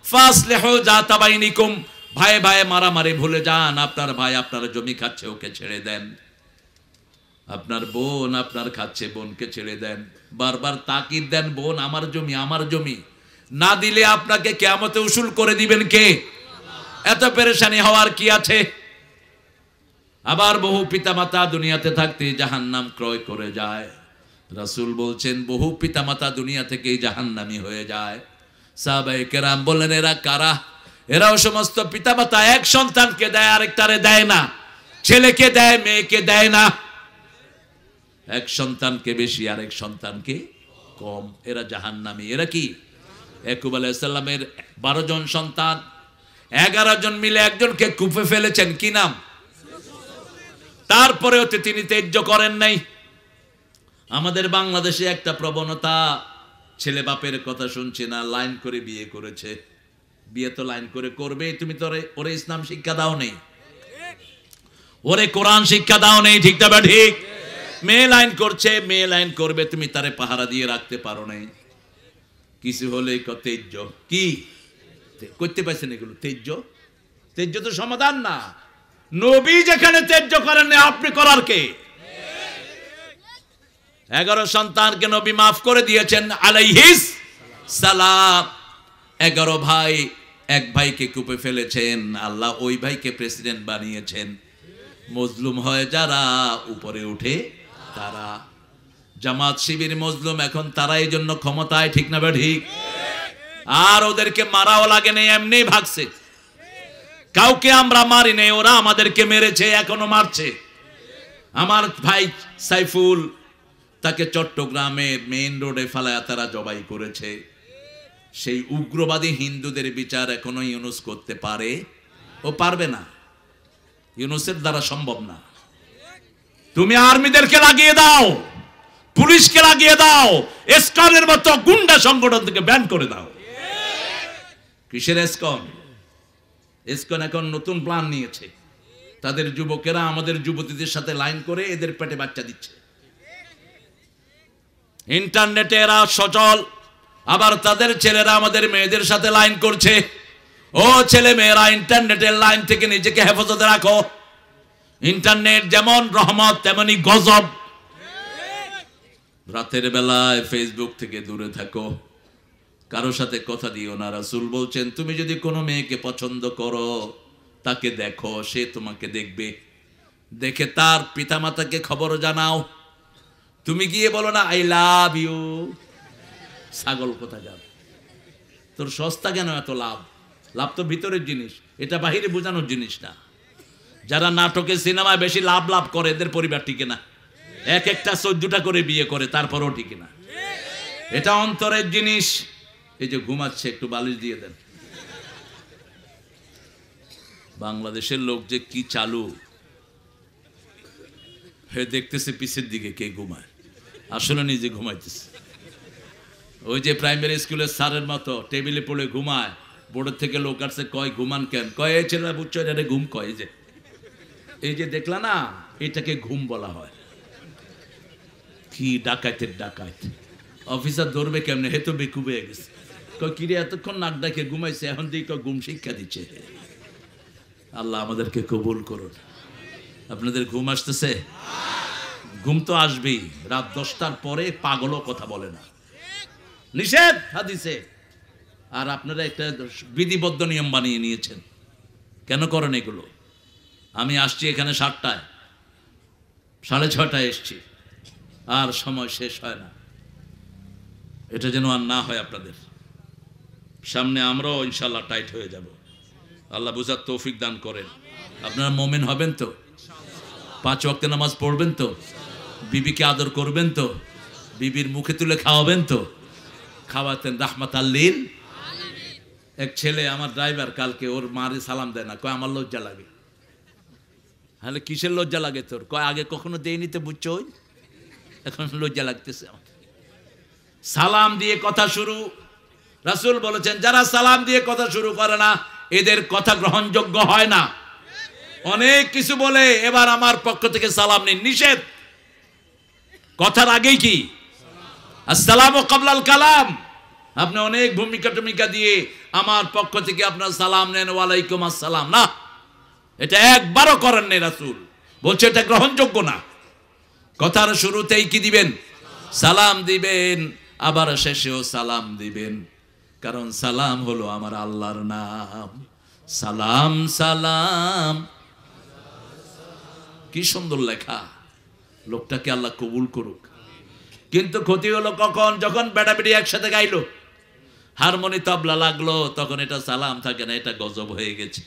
ফাসলিহু যাতা বাইনিকুম, ভাই ভাই মারামারি ভুলে যান। আপনার ভাই আপনার জমি খাচ্ছে, ওকে ছেড়ে দেন। আপনার বোন আপনার খাচ্ছে, বোনকে ছেড়ে দেন। বারবার তাকিদ দেন, বোন আমার জমি, আমার জমি। না দিলে আপনাকে কিয়ামতে উসুল করে দিবেন কে? এত পেরেশানি হওয়ার কি আছে? আবার বহু পিতামাতা দুনিয়াতে থাকতে জাহান্নাম ক্রয় করে যায়। রাসূল বলছেন বহু পিতামাতা দুনিয়া থেকেই জাহান্নামী হয়ে যায়। সাহাবায়ে কেরাম বললেন, এরা কারা? এরাও সমস্ত পিতামাতা এক সন্তানকে দেয়, আরেকটারে দেয় না। ছেলেকে দেয়, মেয়েকে দেয় না। এক সন্তানকে বেশি, আরেক সন্তানকে কম। এরা জাহান্নামী। এরা কি? ইয়াকুব আলাইহিস সালামের 12 জন সন্তান, 11 জন মিলে একজনকে কূপে ফেলেছেন, কি নাম? তারপরেও তিনি ত্যায্য করেন নাই। আমাদের বাংলাদেশে একটা প্রবণতা, ছেলে বাপের কথা শুনছে না, লাইন করে বিয়ে করেছে। বিয়ে তো লাইন করে করবে, তুমি তো ওরে ইসলাম শিক্ষা দাও নেই, ওরে কোরআন শিক্ষা দাও নেই, ঠিক না বা ঠিক? মেয়ে লাইন করছে, মেয়ে লাইন করবে, তুমি তারে পাহারা দিয়ে রাখতে পারো নাই। কিছু হলে ত্যায্য। কি করতে পারছেন এগুলো? ত্যায্য। ত্যায্য তো সমাধান না। নবী যেখানে ত্যায্য করেন না, আপনি করার কে? 11 সন্তানকে নবী মাফ করে দিয়েছেন আলাইহিস সালাম। 11 ভাই, এক ভাইকে কূপে ফেলেছেন, আল্লাহ ওই ভাইকে প্রেসিডেন্ট বানিয়েছেন। মজলুম হয় যারা, উপরে উঠে তারা। জামাত শিবির মজলুম, এখন তারা এই জন্য ক্ষমতায়, ঠিক না বা ঠিক? আর ওদেরকে মারাও লাগে না, এমনি ভাগছে। কাউকে আমরা মারি নাই, ওরা আমাদেরকে মেরেছে, এখনো মারছে। আমার ভাই সাইফুল, তাকে চট্টগ্রামে মেইন রোডে ফালায়া তারা জবাই করেছে। সেই উগ্রবাদী হিন্দুদের বিচার এখনো ইউনুস করতে পারে? ও পারবে না, ইউনুসের দ্বারা সম্ভব না। তুমি আর্মিদেরকে লাগিয়ে দাও, পুলিশকে লাগিয়ে দাও, এসকনের মতো গুন্ডা সংগঠন থেকে ব্যান করে দাও। কিসের এসকন? এসকন এখন নতুন প্ল্যান নিয়েছে, তাদের যুবকেরা আমাদের যুবতীদের সাথে লাইন করে এদের পেটে বাচ্চা দিচ্ছে। ইন্টারনেটে এরা সচল, আবার তাদের ছেলেরা আমাদের মেয়েদের সাথে লাইন করছে। ও ছেলে মেয়েরা, ইন্টারনেটের লাইন থেকে নিজেকে হেফাজতে রাখো। ইন্টারনেট যেমন রহমত, তেমনি গজব। রাতের বেলায় ফেসবুক থেকে দূরে থাকো, কারো সাথে কথা দিও না। রাসূল বলছেন, তুমি যদি কোনো মেয়েকে পছন্দ করো, তাকে দেখো, সে তোমাকে দেখবে, দেখে তার পিতামাতাকে খবর জানাও। তুমি গিয়ে বলো না আই লাভ ইউ। ছাগল কোথা যাবে? তোর সস্তা কেন এত লাভ? লাভ তো ভিতরের জিনিস, এটা বাহিরে বোঝানোর জিনিস না। যারা নাটকে সিনেমায় বেশি লাভ লাভ করে, এদের পরিবার টিকে না। এক একটা 14টা করে বিয়ে করে, তারপরও টিকে না। এটা অন্তরের জিনিস। এই যে ঘুমাচ্ছে, একটু বালিশ দিয়ে দেন। বাংলাদেশের লোক যে কি চালু, হে দেখতেছে পিছের দিকে কে ঘুমায়, আসলে নিজে ঘুমাইতেছে। ওই যে প্রাইমারি স্কুলের স্যারের মতো টেবিলে পড়ে ঘুমায়, বোর্ডের থেকে লোক আসছে, কয় ঘুমান কেন? কয় এই ছেলেরা বুঝছো এটা ঘুম কয়। এই যে দেখলা না, এটাকে ঘুম বলা হয়। কি ডাকাইতের ডাকাইত! অফিসার ধরবে কেমনে? হে তো বেকুব হয়ে গেছে। কয় কিরে এতক্ষণ নাক ডাকে ঘুমাইছে, এখন দিকে ঘুম শিক্ষা দিচ্ছে। আল্লাহ আমাদেরকে কবুল করুন। আপনাদের ঘুম আসতেছে? ঘুম তো আসবেই। রাত 10টার পরে পাগলও কথা বলে না, নিষেধ হাদিসে। আর আপনারা একটা বিধিবদ্ধ নিয়ম বানিয়ে নিয়েছেন। কেন করেন এগুলো? আমি আসছি এখানে 7টায়, 6:30টায় এসছি, আর সময় শেষ হয় না। এটা যেন আর না হয় আপনাদের সামনে। আমরাও ইনশাল্লাহ টাইট হয়ে যাব। আল্লাহ বুঝার তৌফিক দান করেন। আপনারা মোমেন হবেন তো? 5 ওয়াক্ত নামাজ পড়বেন তো? বিবিকে আদর করবেন তো? বিবির মুখে তুলে খাওয়াবেন তো? খাওয়াতেন রাহমাতাল লিল। এক ছেলে আমার ড্রাইভার, কালকে ওর মারে সালাম দেয় না, কয় আমার লজ্জা লাগে। তাহলে কিসের লজ্জা লাগে তোর? কয় আগে কখনো দেয়নি তো, বুঝছো, এখন লজ্জা লাগতেছে আমার। সালাম দিয়ে কথা শুরু। রাসূল বলেছেন, যারা সালাম দিয়ে কথা শুরু করে না, এদের কথা গ্রহণযোগ্য হয় না। অনেক কিছু বলে, এবার আমার পক্ষ থেকে সালাম নিন, নিষেধ। কথার আগেই কি আসসালামু কাবলাল কালাম। আপনি অনেক ভূমিকা দিয়ে আমার পক্ষ থেকে আপনার সালাম নেন, ওয়ালাইকুম আসসালাম, না, এটা একবারও করেন নাই। রাসূল বলছে এটা গ্রহণযোগ্য না। কথার শুরুতেই কি দিবেন? সালাম দিবেন, আবার শেষেও সালাম দিবেন, কারণ সালাম হলো আমার আল্লাহর নাম। সালাম সালাম, কি সুন্দর লেখা। লোকটাকে আল্লাহ কবুল করুক। কিন্তু ক্ষতি হলো কখন? যখন বেটাবেটি একসাথে গাইলো, হারমোনি তবলা লাগলো, তখন এটা সালাম থাকে না, এটা গজব হয়ে গেছে।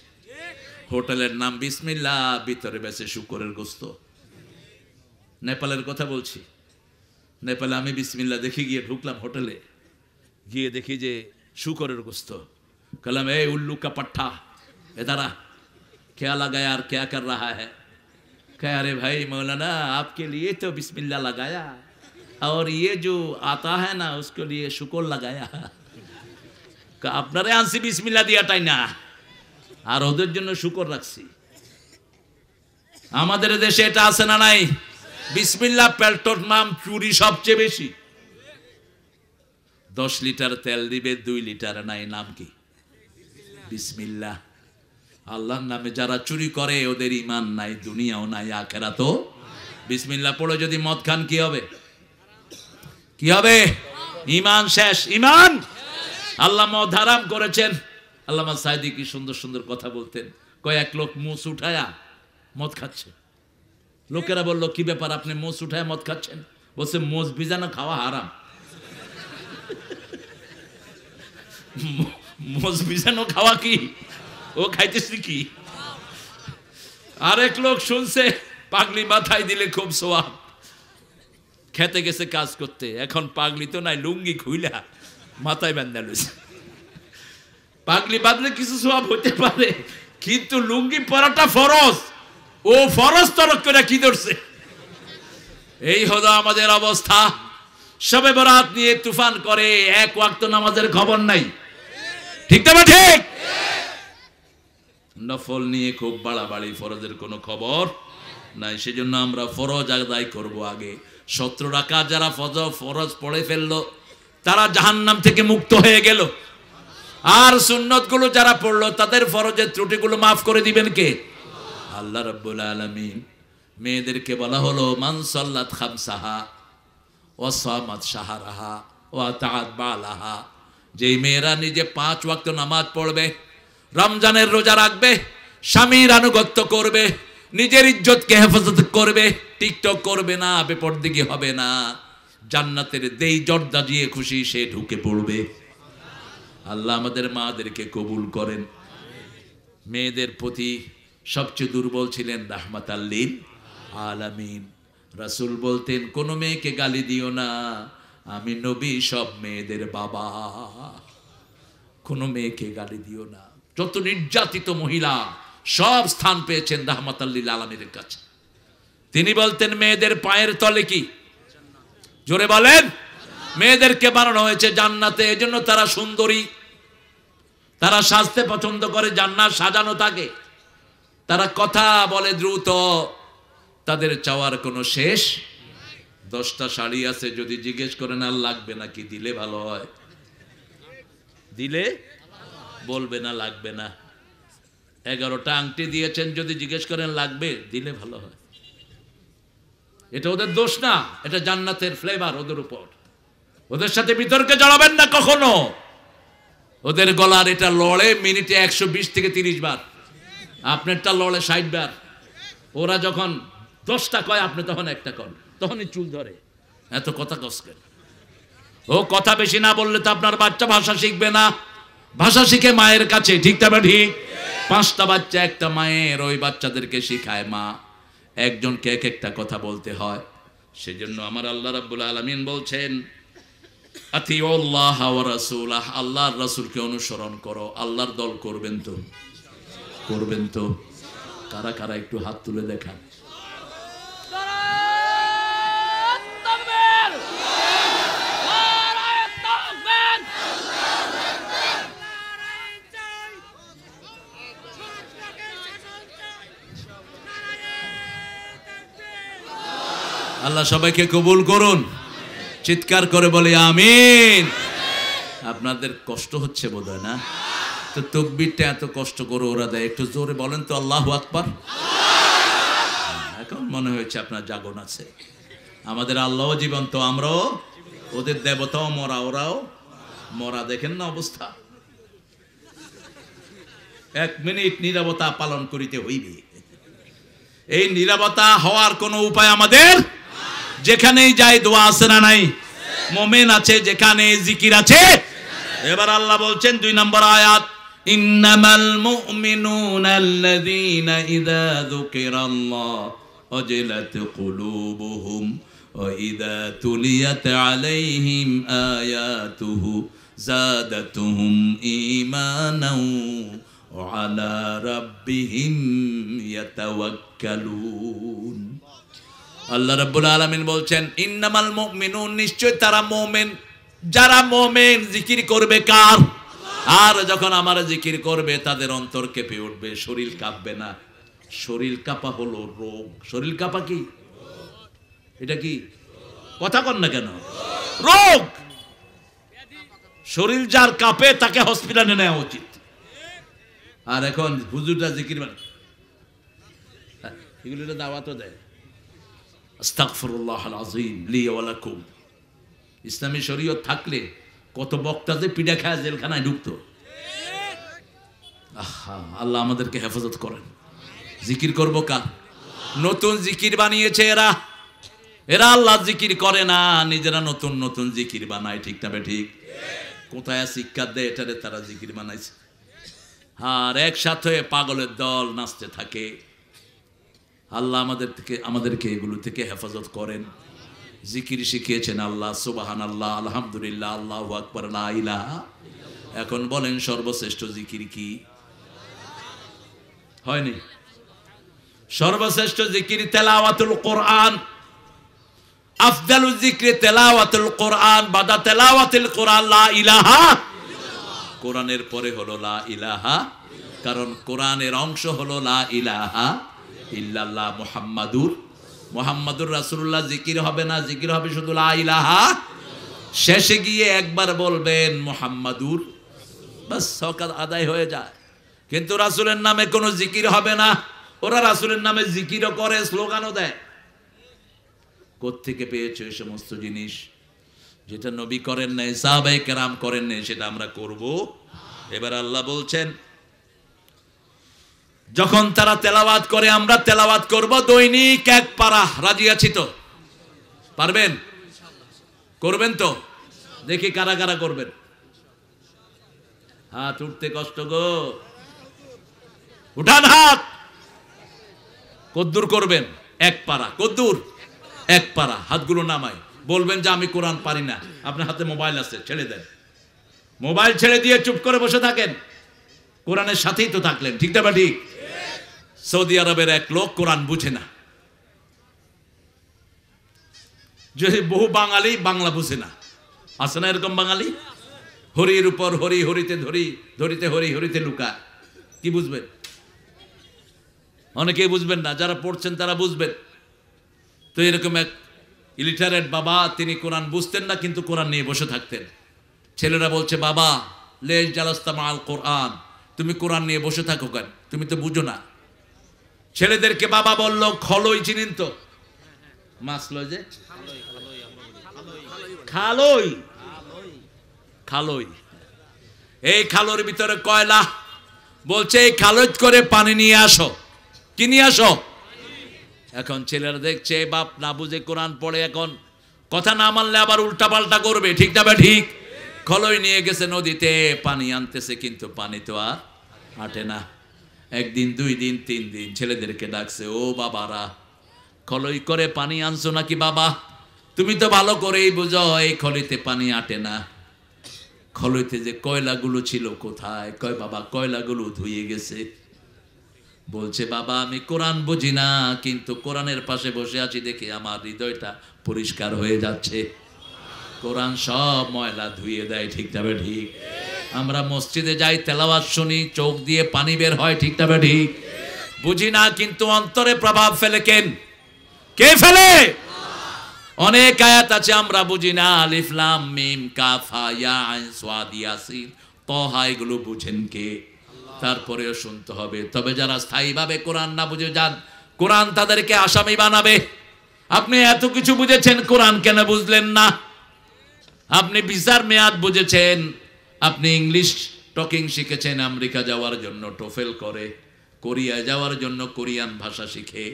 হোটেলের নাম বিসমিল্লাহ, ভিতরে বেঁচে শুকরের গোস্ত। নেপালের কথা বলছি। নেপালে আমি বিসমিল্লাহ দেখে গিয়ে ঢুকলাম হোটেলে, গিয়ে দেখি যে শুকরের গোস্ত। कलम ए उल्लू का पट्टा इधर आ, क्या लगा यार, क्या कर रहा है? कह अरे भाई मौलाना आपके लिए तो बिस्मिल्लाह लगाया और ये जो आता है ना उसके लिए शुक्र लगाया। আপনারে আনছি বিসমিল্লাহ দিয়াটাই না, আর ওদের জন্য শুকর রাখছি। আমাদের দেশে এটা আছে না নাই? বিসমিল্লাহ পেল্টর নাম চুরি সবচেয়ে বেশি। 10 লিটার তেল দিবে, 2 লিটার নাই, নাম কি? বিসমিল্লাহ। আল্লাহর নামে যারা চুরি করে ওদের ঈমান নাই, দুনিয়াও নাই, আখিরাতও। বিসমিল্লাহ পড়ে যদি মদ খান কি হবে? কি হবে? ঈমান শেষ, ঈমান। আল্লাহ মদ হারাম করেছেন। আল্লামা সাইদি কি সুন্দর সুন্দর কথা বলতেন। কয়েক লোক মুছ উঠায়া মদ খাচ্ছে। লোকেরা বলল কি ব্যাপার, আপনি মুছ উঠায়া মদ খাচ্ছেন? বলছে মোজ ভিজানো খাওয়া হারাম। মোজ ভিজানো খাওয়া কি? ও খাইতেছি কি? আরেক লোক শুনছে পাগলি মাথায় দিলে খুব সোয়াব। খেতে গেছে কাজ করতে, এখন পাগলি তো নাই, লুঙ্গি খুইলা মাথায় বান্ধা লইছে। পাগলি বাঁধলে কিছু সোয়াব হতে পারে, কিন্তু লুঙ্গি পরাটা ফরজ। ও ফরজ তরক করে কি ধরছে? এই হলো আমাদের অবস্থা। শবে বরাত নিয়ে তুফান করে, এক ওয়াক্ত নামাজের খবর নাই। ঠিক না ঠিক? নফল নিয়ে খুব বাড়াবাড়ি, ফরজের কোনো খবর নাই। সেজন্য আমরা ফরজ আদায় করব আগে। 17 রাকাত যারা ফরজ পড়ে ফেললো তারা জাহান্নাম থেকে মুক্ত হয়ে গেল। আর সুন্নত গুলো যারা পড়লো তাদের ফরজের ত্রুটিগুলো মাফ করে দিবেন কে? আল্লাহ রাব্বুল আলামিন। মেয়েদেরকে বলা হলো মান সাল্লাত খামসাহা ওয়া সামাত শাহরাহা ওয়া তাআত বালাহা। যেই মেয়েরা নিজে 5 ওয়াক্ত নামাজ পড়বে, রমজানের রোজা রাখবে, স্বামীর আনুগত্য করবে, নিজের ইজ্জতকে হেফাজত করবে, টিকটক করবে না, বেপরদিগি হবে না, জান্নাতের দেই জর্দা দিয়ে খুশি সে ঢুকে পড়বে। আল্লাহ আমাদের মাদেরকে কবুল করেন। মেয়েদের প্রতি সবচেয়ে দুর্বল ছিলেন রাহমাতাল লিল আলামিন। রাসূল বলতেন কোন মেয়েকে গালি দিও না, আমি নবী সব মেয়েদের বাবা। কোন মেয়েকে গালি দিও না। যত নির্যাতিত মহিলা সব স্থান পেয়েছেন রাহমাতাল লিল আলামিনের কাছে। তিনি বলতেন মেয়েদের পায়ের তলে কি? জোরে বলেন। মেয়েদেরকে বানানো হয়েছে জান্নাতে, এজন্য তারা সুন্দরী, তারা সাজতে পছন্দ করে, জান্নাত সাজানো থাকে, তারা কথা বলে দ্রুত, তাদের চাওয়ার কোনো শেষ। 10টা শাড়ি আছে, যদি জিজ্ঞেস করেন আর লাগবে নাকি, দিলে ভালো হয়। দিলে বলবে না লাগবে না। 11টা আংটি দিয়েছেন, যদি জিজ্ঞেস করেন লাগবে, দিলে ভালো হয়। এটা ওদের দোষ না, এটা জান্নাতের ফ্লেভার ওদের উপর। ওদের সাথে বিতর্কে জড়াবেন না কখনো। ওদের গলার এটা লড়ে মিনিটে 120 থেকে 30 বার, আপনারটা লড়ে 60 বার। ওরা যখন 10টা কয় আপনি তখন একটা কন, তখনই চুল ধরে। এত কথা কসকেন। ও কথা বেশি না বললে তো আপনার বাচ্চা ভাষা শিখবে না। ভাষা শিখে মায়ের কাছে, ঠিক তবে ঠিক। 5টা বাচ্চা একটা মায়ের, ওই বাচ্চাদেরকে শিখায় মা। একজনকে এক একটা কথা বলতে হয়। সেজন্য আমার আল্লাহ রাব্বুল আলামিন বলছেন আতিউল্লাহ ওয়া রাসূলাহ, আল্লাহর রাসূলকে অনুসরণ করো। আল্লাহর দল করবেন তো? করবেন তো? কারা কারা একটু হাত তুলে দেখান। আল্লাহ সবাইকে কবুল করুন। চিৎকার করে বলে আমিন। আপনাদের কষ্ট হচ্ছে বোধহয় না? তো তাকবীরটা এত কষ্ট করে ওরা দেয়, একটু জোরে বলেন তো আল্লাহু আকবার। এখন মনে হয়েছে আপনার জাগরণ আছে। আমাদের আল্লাহও জীবন্ত, আমরাও, ওদের দেবতাও মরা, ওরাও মরা। দেখেন না অবস্থা। 1 মিনিট নীরবতা পালন করিতে হইবে। এই নীরবতা হওয়ার কোনো উপায় আমাদের? যেখানেই যাই দোয়া আছে না নাই? মুমিন আছে যেখানে, জিকির আছে। এবার আল্লাহ বলছেন 2 নম্বর আয়াত, ইন্নামাল মুমিনুনা আল্লাযীনা ইযা যুকিরাল্লাহ ওয়াজিলাত কুলুবুহুম ওয়া ইযা তুলিয়াত আলাইহিম আয়াতুহু যাদাতুহুম ঈমানাও ওয়া আলা রাব্বিহিম ইয়াতাওয়াক্কালুন। আল্লাহ রাব্বুল আলামিন বলছেন ইন্নামাল মুমিনুন, নিশ্চয় তারা মুমিন। যারা মুমিন জিকির করবে কার? আর যখন আমার জিকির করবে তাদের অন্তর কেঁপে উঠবে, শরীর কাঁপবে না। শরীর কাঁপা হলো রোগ। শরীর কাঁপা কি? এটা কি কথা কন না কেন? রোগ। শরীর যার কাঁপে তাকে হসপিটালে নেওয়া উচিত। আর এখন হুজুররা জিকির এগুলো দাওয়াতও দেয়। আস্তাগফিরুল্লাহ আল আযীম লি ওয়া লাকুম। ইসলামী শরীয়ত থাকলে কত বক্তা যে পিঠা খায় জেলখানায় ঢুকতো। আহা, আল্লাহ আমাদেরকে হেফাজত করেন। জিকির করবো কার? নতুন জিকির বানিয়েছে এরা। এরা আল্লাহ জিকির করে না, নিজেরা নতুন নতুন জিকির বানায়। ঠিক না ঠিক? কোথায় শিক্ষা দেয় এটারে তারা জিকির বানাইছে। আর একসাথে পাগলের দল নাচতে থাকে। আল্লাহ আমাদেরকে এগুলো থেকে হেফাজত করেন। জিকির শিখিয়েছেন আল্লাহ, সুবহানাল্লাহ, আলহামদুলিল্লাহ, আল্লাহু আকবার, লা ইলাহা। এখন বলেন সর্বশ্রেষ্ঠ জিকির কি? হয়নি? সর্বশ্রেষ্ঠ জিকির তেলাওয়াতুল কোরআন। আফদালুল যিকরি তেলাওয়াতুল কোরআন, বাদা তেলাওয়াতুল কোরআন লা ইলাহা। কোরআনের পরে হলো লা ইলাহা, কারণ কোরআনের অংশ হলো লা ইলাহা ইল্লাল্লাহ মুহাম্মাদুর রাসূলুল্লাহ। জিকির হবে না, জিকির হবে শুধু লা ইলাহা। শেষে গিয়ে একবার বলবেন মুহাম্মাদুর, বাস সকাল আদায় হয়ে যায়। কিন্তু রাসূলের নামে কোনো জিকির হবে না। ওরা রাসূলের নামে জিকিরও করে, স্লোগানও দেয়। কোত্থেকে পেয়েছে এই সমস্ত জিনিস? যেটা নবী করেন নাই, সাহাবায়ে কেরাম করেন নাই, সেটা আমরা করব। এবার আল্লাহ বলছেন যখন তারা তেলাওয়াত করে আমরা তেলাওয়াত করব দৈনিক এক পারা। রাজি আছি তো? পারবেন? করবেন তো? দেখি কারা কারা করবেন। হাত উঠতে কষ্ট গো, উঠান হাত। কদ্দুর করবেন? এক পারা। কদ্দুর? এক পারা। হাতগুলো নামায় বলবেন যে আমি কোরআন পারি না। আপনার হাতে মোবাইল আছে, ছেড়ে দেন। মোবাইল ছেড়ে দিয়ে চুপ করে বসে থাকেন। কোরআনের সাথেই তো থাকলেন। ঠিক না ঠিক? সৌদি আরবের এক লোক কোরআন বুঝে না। যে বহু বাঙালি বাংলা বুঝে না। আছে না এরকম বাঙালি? হরির উপর হরি, হরিতে ধরি, ধরিতে হরি, হরিতে লুকা। কি বুঝবেন? অনেকেই বুঝবেন না, যারা পড়ছেন তারা বুঝবেন। তো এরকম এক ইলিটারেট বাবা, তিনি কোরআন বুঝতেন না, কিন্তু কোরআন নিয়ে বসে থাকতেন। ছেলেরা বলছে, বাবা লেজ জালাস্তা মাল কোরআন, তুমি কোরআন নিয়ে বসে থাকো কেন? তুমি তো বুঝো না। ছেলেদেরকে বাবা বলল, খলই চিনেন তো? মাছ লয় যে খালই, খালই। এই খালোর ভিতরে কয়লা। বলছে এই খালইত করে পানি নিয়ে আসো। কি নিয়ে আসো? এখন ছেলেরা দেখছে বাপ না বুঝে কোরআন পড়ে, এখন কথা না মানলে আবার উল্টা পাল্টা করবে। ঠিক না ঠিক? খলই নিয়ে গেছে নদীতে, পানি আনতেছে, কিন্তু পানি তো আর হাঁটে না। একদিন, 2 দিন, 3 দিন ছেলেদেরকে ডাকছে, ও বাবারা, খলই করে পানি আনছো নাকি বাবা? তুমি তো ভালো করেই বুঝো এই খলিতে পানি আটে না। খলইতে যে কয়লাগুলো ছিল কোথায়? কয় বাবা কয়লাগুলো ধুয়ে গেছে। বলছে বাবা আমি কোরআন বুঝি না, কিন্তু কোরআনের পাশে বসে আছি দেখে আমার হৃদয়টা পরিষ্কার হয়ে যাচ্ছে। কোরআন সব ময়লা ধুয়ে দেয়। ঠিক তবে ঠিক? আমরা মসজিদে যাই, তেলাওয়াত শুনি, চোখ দিয়ে পানি বের হয়। ঠিক তবে ঠিক? বুঝি না, কিন্তু অন্তরে প্রভাব ফেলে কেন? কে ফেলে? অনেক আয়াত আছে আমরা বুঝি না। আলিফ লাম মিম কাফ হা ইয়া আইন সাদ ইয়াসিন তাহা, এগুলো বুঝেন কে? তারপরেও শুনতে হবে। তবে যারা স্থায়ীভাবে কোরআন না বুঝে যান, কোরআন তাদেরকে আসামি বানাবে। আপনি এত কিছু বুঝেছেন, কোরআন কেন বুঝলেন না? আপনি ভিসার মেয়াদ বুঝেছেন, আপনি ইংলিশ টকিং শিখেছেন আমেরিকা যাওয়ার জন্য টোফেল করে, কোরিয়ায় যাওয়ার জন্য কোরিয়ান ভাষা শিখে,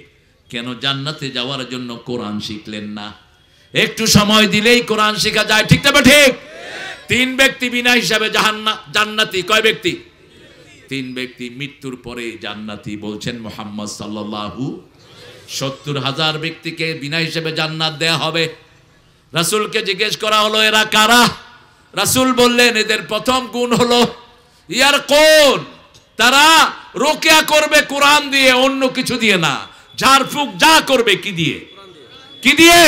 কেন জান্নাতে যাওয়ার জন্য কোরআন শিখলেন না? একটু সময় দিলেই কোরআন শেখা যায়। ঠিক না ঠিক? 3 ব্যক্তি বিনা হিসাবে জান্নাতি। কয় ব্যক্তি? 3 ব্যক্তি মৃত্যুর পরে জান্নাতি। বলছেন মুহাম্মদ সাল্লাল্লাহু। 70,000 ব্যক্তিকে বিনা হিসাবে জান্নাত দেয়া হবে। রাসূলকে জিজ্ঞেস করা হলো এরা কারা? রাসূল বললেন এদের প্রথম গুণ হলো ইয়ার কোন, তারা রোকেয়া করবে কোরআন দিয়ে, অন্য কিছু দিয়ে না। ঝাড়ফুঁক যা করবে কি দিয়ে? কি দিয়ে?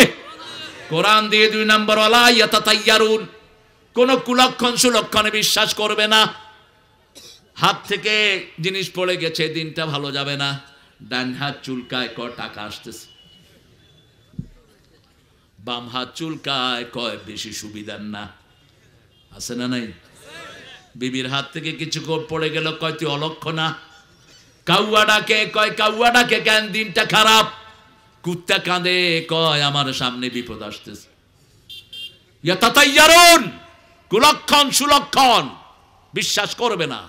কোরআন দিয়ে। 2 নম্বর ওয়ালা ইয়াতাতাইয়ারুন, কোন কুলক্ষণ সুলক্ষণে বিশ্বাস করবে না। হাত থেকে জিনিস পড়ে গেছে, দিনটা ভালো যাবে না। ডান হাত চুলকায়, কয় টাকা আসতেছে। বাম হাত চুলকায়, কয় বেশি সুবিধার না। আছে না নাই? বিবির হাত থেকে কিছু পড়ে গেল, কয় তুই অলক্ষ না। কাউয়া ডাকে, কয় কাউয়া ডাকে কেন, দিনটা খারাপ। কুত্তা কাঁদে, কয় আমার সামনে বিপদ আসতেছে। ইয়াতাতাইয়ারুন, কুলক্ষণ সুলক্ষণ বিশ্বাস করবে না।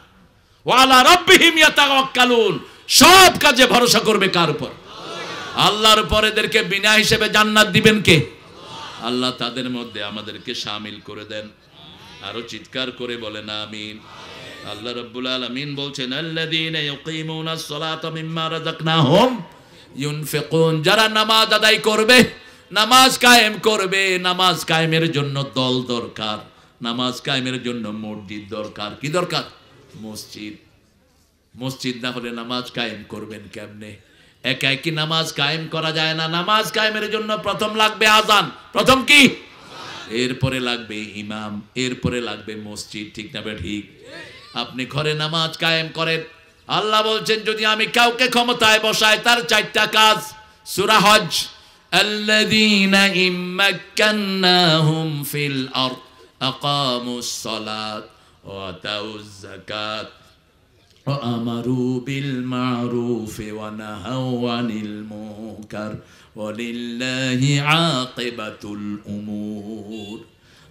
ওয়ালা রাব্বিহিম ইয়াতাওয়াক্কালুন, সব কাজে ভরসা করবে কার উপর? আল্লাহর উপর। এদেরকে বিনা হিসেবে জান্নাত দিবেন কে? আল্লাহ। তাদের মধ্যে আমাদেরকে শামিল করে দেন। আরো চিৎকার করে বলেন আমিন। আল্লাহ রাব্বুল আলামিন বলছেন আল্লাযীনা ইউকিমুনাস সালাতা মিম্মা রাযাকনাহুম ইউনফিকুন, যারা নামাজ আদায় করবে, নামাজ কায়েম করবে। নামাজ কায়েমের জন্য দল দরকার, নামাজ কায়েমের জন্য মসজিদ দরকার। কি দরকার? মসজিদ। মসজিদ না হলে নামাজ কায়েম করবেন কেমনে? একা একই নামাজ কায়েম করা যায় না। নামাজ কায়েমের জন্য প্রথম লাগবে আজান। প্রথম কি? এরপরে লাগবে ইমাম, এরপরে লাগবে মসজিদ। ঠিক না বে ঠিক? আপনি ঘরে নামাজ কায়েম করেন। আল্লাহ বলছেন যদি আমি কাউকে ক্ষমতায় বসাই, তার 4টা কাজ। সূরা হজ, আল্লাযীনা ইম্মাক্কান্নাহুম ফিল আরদ আকামুস সালাত ওয়া আতাউয যাকাত ওয়া আমারু বিল মা'রুফ ওয়া নাহাউ আনিল মুনকার ওয়ালিল্লাহি আকিবাতুল উমুর।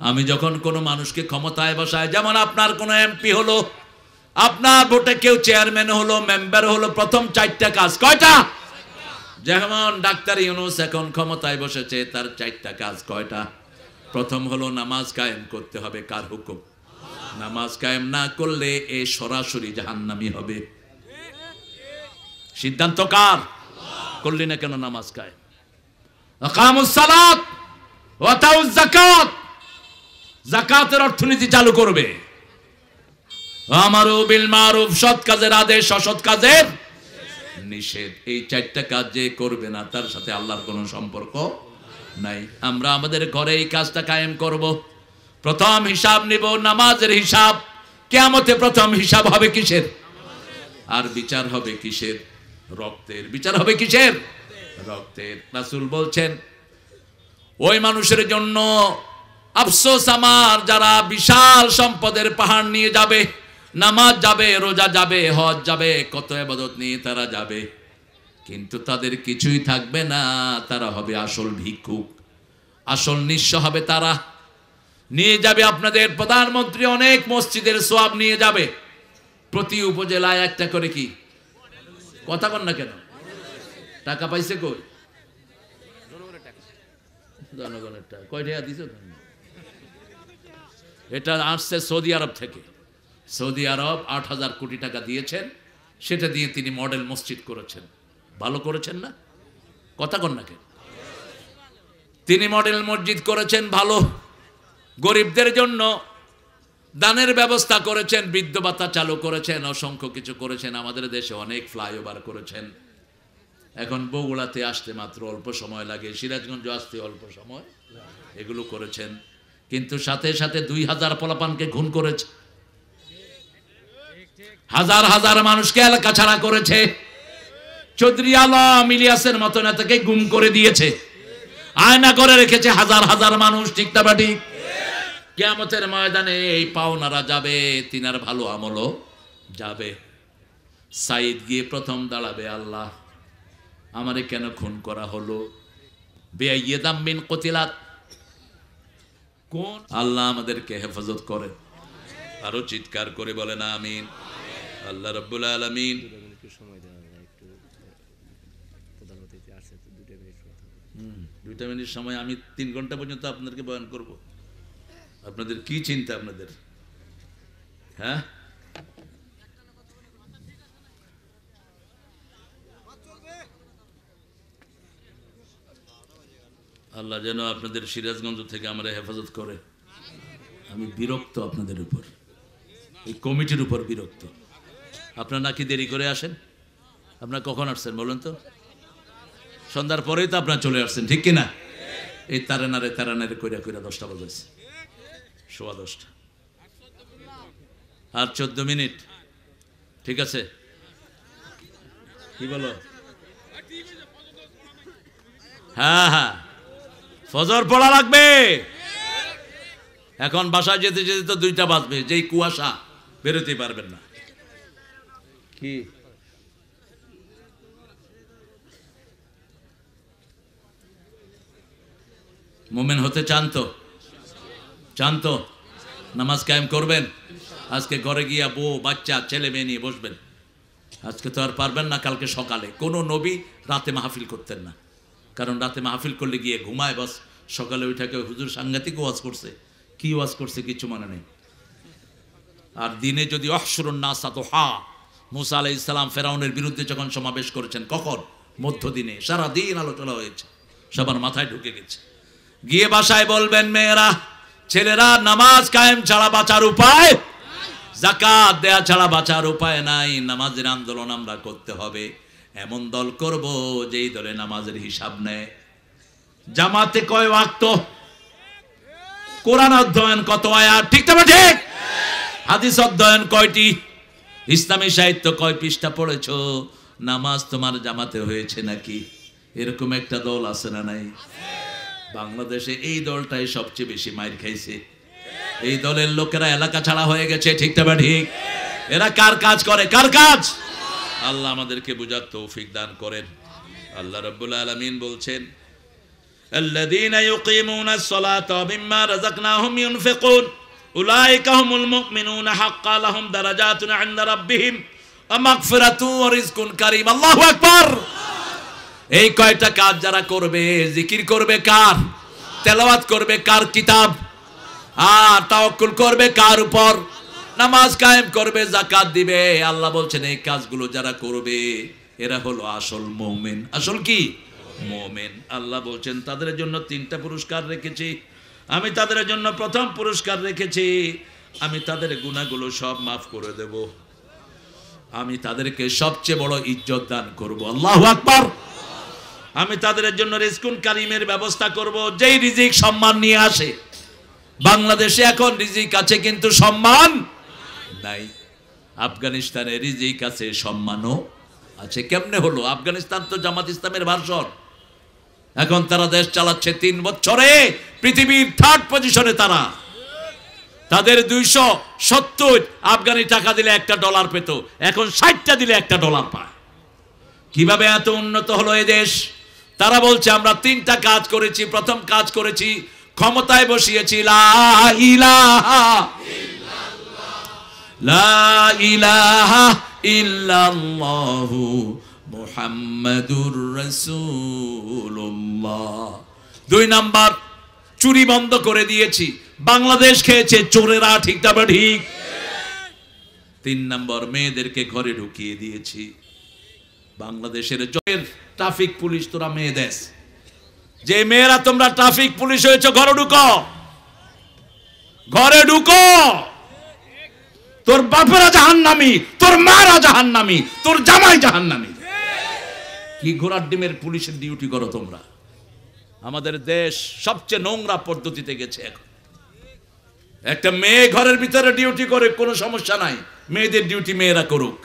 আমি যখন কোনো মানুষকে ক্ষমতায় বসাই, যেমন আপনার কোনো এমপি হলো, আপনার ভোটে কেউ চেয়ারম্যান হলো, মেম্বার হলো, প্রথম 4টা কাজ। কয়টা? যেমন ডাক্তার ইউনূস এখন ক্ষমতায় বসেছে, তার 4টা কাজ। কয়টা? প্রথম হলো নামাজ কায়েম করতে হবে। কার হুকুম? নামাজ কায়েম না করলে এ সরাসরি জাহান্নামী হবে। সিদ্ধান্ত কার? করলি না কেন নামাজ কায়েম? আকামুস সালাত ওয়া আতাউয যাকাত, যাকাতের অর্থনীতি চালু করবে। আমারু বিল মারুফ, সৎ কাজের আদেশ, অসৎ কাজের নিষেধ। এই 4টা কাজ যে করবে না, তার সাথে আল্লাহর কোনো সম্পর্ক নাই। আমরা আমাদের ঘরে এই কাজটা কায়েম করব। প্রথম হিসাব নিব নামাজের হিসাব। কিয়ামতে প্রথম হিসাব হবে কিসের? আর বিচার হবে কিসের? রক্তের। বিচার হবে কিসের? রক্তের। রাসূল বলছেন ওই মানুষের জন্য আফসোস আমার, যারা বিশাল সম্পদের পাহাড় নিয়ে যাবে, নামাজ যাবে, রোজা যাবে, হজ যাবে, কত ইবাদত নিয়ে তারা যাবে, কিন্তু তাদের কিছুই থাকবে না। তারা হবে আসল ভিক্ষুক, আসল নিঃস্ব হবে তারা। নিয়ে যাবে আপনাদের প্রধানমন্ত্রী অনেক মসজিদের সওয়াব নিয়ে যাবে, প্রতি উপজেলায় একটা করে। কি কথা বল না কেন? টাকা পাইছে কই? জনগণের টাকা। কয় টাকা দিছো? এটা আসছে সৌদি আরব থেকে। সৌদি আরব 8,000 কোটি টাকা দিয়েছেন, সেটা দিয়ে তিনি মডেল মসজিদ করেছেন। ভালো করেছেন না? কথা কন না কেন? তিনি মডেল মসজিদ করেছেন ভালো। গরিবদের জন্য দানের ব্যবস্থা করেছেন, বৃদ্ধ ভাতা চালু করেছেন, অসংখ্য কিছু করেছেন। আমাদের দেশে অনেক ফ্লাইওভার করেছেন। এখন বগুড়াতে আসতে মাত্র অল্প সময় লাগে, সিরাজগঞ্জ আসতে অল্প সময়। এগুলো করেছেন, কিন্তু সাথে সাথে 2,000 পোলাপানকে খুন করেছে, হাজার হাজার মানুষকে এলাকা ছাড়া করেছে। চৌধুরী আলম ইলিয়াসের মতো নেতাকে গুম করে দিয়েছে, আয়না করে রেখেছে হাজার হাজার মানুষ। ঠিক না বা ঠিক? কিয়ামতের ময়দানে এই পাওনারা যাবে, তিনার ভালো আমলও যাবে। সাইদ গিয়ে প্রথম দাঁড়াবে, আল্লাহ আমারে কেন খুন করা হলো? বেআইয়াদাম মিন কুতিলাত। কোন আল্লাহ আমাদেরকে হেফাজত করেন। আরো চিৎকার করে বলেন আমিন। আল্লাহ রাব্বুল আলামিন। 2 মিনিট সময়, আমি 3 ঘন্টা পর্যন্ত আপনাদেরকে বয়ান করব। আপনাদের কি চিন্তা আপনাদের? হ্যাঁ, আল্লাহ যেন আপনাদের সিরাজগঞ্জ থেকে আমরা হেফাজত করে। আমি বিরক্ত আপনাদের উপর, এই কমিটির উপর বিরক্ত। আপনারা নাকি দেরি করে আসেন? আপনারা কখন আসছেন বলুন তো? সন্ধ্যার পরেই তো আপনারা চলে আসছেন, ঠিক কিনা? এই তারানারে কইরা 10টা বাজেছে, 10:15 আর 14 মিনিট। ঠিক আছে, কি বলো? হ্যাঁ, ফজর পড়া লাগবে। এখন বাসায় যেতে যেতে তো 2টা বাজবে, যেই কুয়াশা, বেরোতে পারবেন না। কি মোমেন হতে চান তো নামাজ কায়েম করবেন? আজকে ঘরে গিয়া বউ বাচ্চা ছেলে মেয়ে নিয়ে বসবেন। আজকে তো আর পারবেন না, কালকে সকালে। কোনো নবী রাতে মাহফিল করতেন না, কারণ রাতে মাহফিল করলে গিয়ে ঘুমায়, বাস সকালে ওইটাকে হুজুর সাংঘাতিক ওয়াজ করছে, কি ওয়াজ করছে কিছু মনে নেই। আর দিনে যদি অহশুরুন নাসা দুহা, মুসা আলাইহিস সালাম ফেরাউনের বিরুদ্ধে যখন সমাবেশ করেছেন, কখন? মধ্যদিনে, সারাদিন আলোচনা হয়েছে, সবার মাথায় ঢুকে গেছে। গিয়ে বাসায় বলবেন, মেয়েরা ছেলেরা, নামাজ কায়েম ছাড়া বাঁচার উপায়, যাকাত দেয়া ছাড়া বাঁচার উপায় নাই। নামাজের আন্দোলন আমরা করতে হবে। এমন দল করব যেই দলে নামাজের হিসাব নেয়। জামাতে কয় ওয়াক্ত, কোরআন অধ্যয়ন কত আয়াত, ঠিক না ঠিক? হাদিস অধ্যয়ন কয়টি, ইসলামী সাহিত্য কয় পৃষ্ঠা পড়েছো, নামাজ তোমার জামাতে হয়েছে নাকি? এরকম একটা দল আছে না নাই? বাংলাদেশে এই দলটাই সবচেয়ে বেশি মাইর খাইছে। এই দলের লোকেরা এলাকা ছাড়া হয়ে গেছে, ঠিক না ঠিক? এরা কার কাজ করে? কার কাজ? আল্লাহ আমাদেরকে বুঝার তৌফিক দান করেন। আল্লাহ রাব্বুল আলামিন বলছেন, আল্লাযীনা ইউকিমুনাস সালাতা ওয়া মিম্মা রাযাকনাহুম ইউনফিকুন উলাইকা হুমুল মুমিনুনা হাক্কান লাহুম দারাজাতুন ইনদা রাব্বিহিম ওয়া মাগফিরাতুন ওয়া রিজকুন কারীম। আল্লাহু আকবার। এই কয়টা কাজ যারা করবে, জিকির করবে কার? তেলাওয়াত করবে কার কিতাব? আর তাওয়াক্কুল করবে কার উপর? নামাজ কায়েম করবে, যাকাত দিবে। আল্লাহ বলছেন এই কাজগুলো যারা করবে এরা হলো আসল মুমিন। আসল কি? মুমিন। আল্লাহ বলছেন তাদের জন্য 3টা পুরস্কার রেখেছি। আমি তাদের জন্য প্রথম পুরস্কার রেখেছি, আমি তাদের গুনাহগুলো সব মাফ করে দেব। আমি তাদেরকে সবচেয়ে বড় ইজ্জত দান করব। আল্লাহু আকবার। আমি তাদের জন্য রিজকুন কারীমের ব্যবস্থা করব, যেই রিজিক সম্মান নিয়ে আসে। বাংলাদেশে এখন রিজিক আছে কিন্তু সম্মান নাই। আফগানিস্তানে রিজিক আছে, সম্মানও আছে। কেমনে হলো? আফগানিস্তান তো জামাত ইসলামের ভার্সন। এখন তারা দেশ চালাচ্ছে 3 বছরে পৃথিবীর 3rd পজিশনে। তারা তাদের 270 আফগানি টাকা দিলে $1 পেত, এখন 60টা দিলে $1 পায়। কিভাবে এত উন্নত হলো এই দেশ? তারা বলছে আমরা 3টা কাজ করেছি। প্রথম কাজ করেছি, ক্ষমতায় বসিয়েছি লা ইলাহা ইল্লাল্লাহু মুহাম্মাদুর রাসূলুল্লাহ। 2 নাম্বার, চুরি বন্ধ করে দিয়েছি। বাংলাদেশ খেয়েছে চোরেরা, ঠিক না ঠিক? 3 নাম্বার, মেয়েদেরকে ঘরে ঢুকিয়ে দিয়েছি। বাংলাদেশের ট্রাফিক পুলিশ তোরা মেয়ে দেশ। যে মেয়েরা তোমরা ট্রাফিক পুলিশ হয়েছে, ঘরে ঢুকো, ঘরে ঢুকো। তোর বাপেরা জাহান্নামী, তোর মারা জাহান্নামী, তোর জামাই জাহান্নামী। কি ঘোড়ার ডিমের পুলিশের ডিউটি করো তোমরা? আমাদের দেশ সবচেয়ে নোংরা পদ্ধতিতে গেছে এখন। একটা মেয়ে ঘরের ভিতরে ডিউটি করে, কোনো সমস্যা নাই, মেয়েদের ডিউটি মেয়েরা করুক।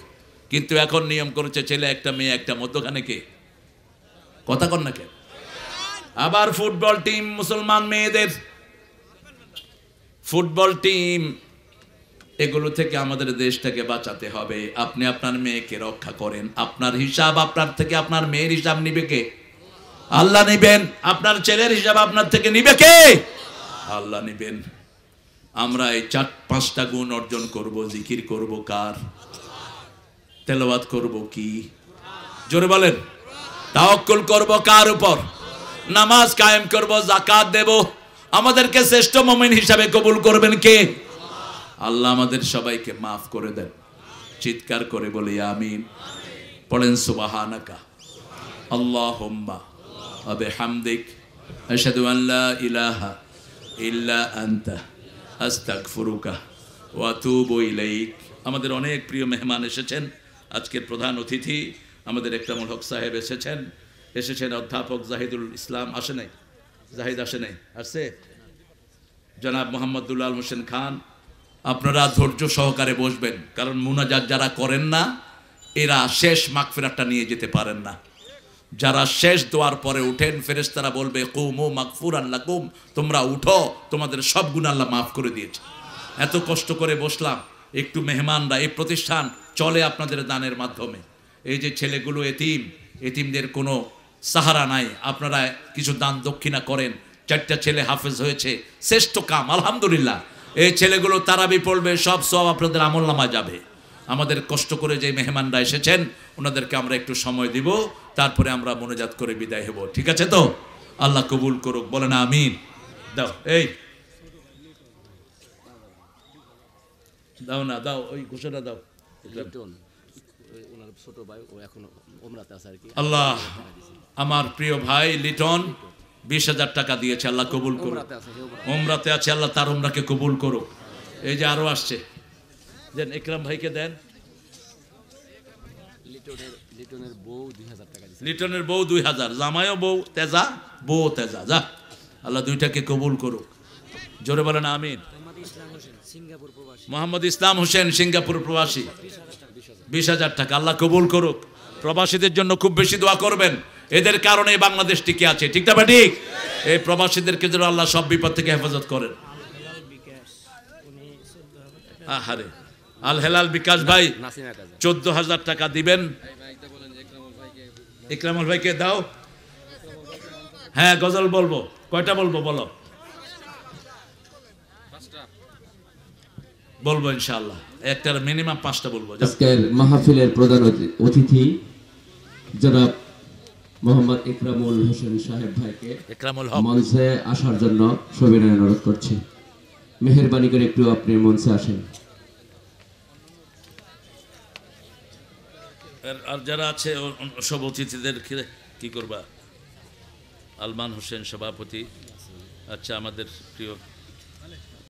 কিন্তু এখন নিয়ম করেছে ছেলে একটা মেয়ে একটা, মধ্যখানে কে? কথা কন না কে? আবার ফুটবল টিম, মুসলমান মেয়েদের ফুটবল টিম, এগুলো থেকে আমাদের দেশটাকে বাঁচাতে হবে। আপনি আপনার মেয়েকে রক্ষা করেন। আপনার হিসাব আপনার থেকে আপনার মেয়ের হিসাব নিবে কে? আল্লাহ নিবেন। আপনার ছেলের হিসাব আপনার থেকে নিবে কে? আল্লাহ নিবেন। আমরা এই 4-5টা গুণ অর্জন করব। জিকির করব কার? তেলাওয়াত করব কি? জোরে বলেন। তাওয়াক্কুল করব কার উপর? নামাজ কায়েম করব, যাকাত দেব। আমাদেরকে শ্রেষ্ঠ মুমিন হিসাবে কবুল করবেন কে? আল্লাহ আমাদের সবাইকে মাফ করে দেন। চিৎকার করে বলি আমিন। পড়েন সুবহানাকা আল্লাহুম্মা ওয়া বিহামদিক আশহাদু আল্লা ইলাহা ইল্লা আনতা আস্তাগফিরুকা ওয়া আতুবু ইলাইক। আমাদের অনেক প্রিয় মেহমান এসেছেন। আজকের প্রধান অতিথি আমাদের একরামুল হক সাহেব এসেছেন অধ্যাপক জাহিদুল ইসলাম। আসে নাই? জাহিদ আসে নাই? আসছে জনাব মোহাম্মদ দুলাল হোসেন খান। আপনারা ধৈর্য সহকারে বসবেন, কারণ মুনাজাত যারা করেন না এরা শেষ মাগফিরাতটা নিয়ে যেতে পারেন না। যারা শেষ দোয়ার পরে উঠেন ফেরেশতারা বলবে কুমু মাগফুরান লাকুম, তোমরা উঠো, তোমাদের সব গুনাহ আল্লাহ মাফ করে দিয়েছে। এত কষ্ট করে বসলাম, একটু মেহমানরা, এই প্রতিষ্ঠান চলে আপনাদের দানের মাধ্যমে। এই যে ছেলেগুলো এতিমদের কোনো সাহারা নাই, আপনারা কিছু দান দক্ষিণা করেন। 4টা ছেলে হাফেজ হয়েছে, শ্রেষ্ঠ কাম আলহামদুলিল্লাহ। এই ছেলেগুলো তারাবি পড়বে, সব সব আপনাদের আমলনামায় যাবে। আমাদের কষ্ট করে যে মেহমানরা এসেছেন ওনাদেরকে আমরা একটু সময় দিব, তারপরে আমরা মোনাজাত করে বিদায় হব। ঠিক আছে তো? আল্লাহ কবুল করুক, বলেন আমিন। দাও, এই দাও না, দাও ওই ঘোষণা দাও। আল্লাহ আমার প্রিয় ভাই লিটন 20,000 টাকা দিয়েছে, আল্লাহ কবুল করুক। উমরাতে আছে, আল্লাহ তার উমরাকে কবুল করুক। এই যে আরো আসছে, দেন ইকরাম ভাইকে দেন। লিটনের বউ 2,000, জামাইও বউ তেজা, বউ তেজা, যা আল্লাহ দুইটাকে কবুল করুক। জোরে বলেন আমিন। মোহাম্মদ ইসলাম হোসেন সিঙ্গাপুর প্রবাসী 20,000 টাকা, আল্লাহ কবুল করুক। প্রবাসীদের জন্য খুব বেশি দোয়া করবেন, এদের কারণে বাংলাদেশ টিকে আছে। ঠিক না ঠিক? এই প্রবাসীদেরকে যেন আল্লাহ সব বিপদ থেকে হেফাজত করেন। আহারে আল হেলাল বিকাশ ভাই 14,000 টাকা দিবেন। ইকরামুল ভাইকে দাও। হ্যাঁ গজল বলবো, কয়টা বলবো বলো? বলবো ইনশাআল্লাহ, একটার মিনিমাম 5টা বলবো।
আজকের মাহফিলের প্রধান অতিথি জনাব মোহাম্মদ ইকরামুল হোসেন সাহেব ভাইকে মঞ্চে আসার জন্য সবিনয় অনুরোধ করছি। মেহেরবানি করে একটু আপনি মঞ্চে আসেন।
আর যারা আছে সব অতিথিদের কি করবা? আলমান হোসেন সভাপতি, আচ্ছা আমাদের প্রিয়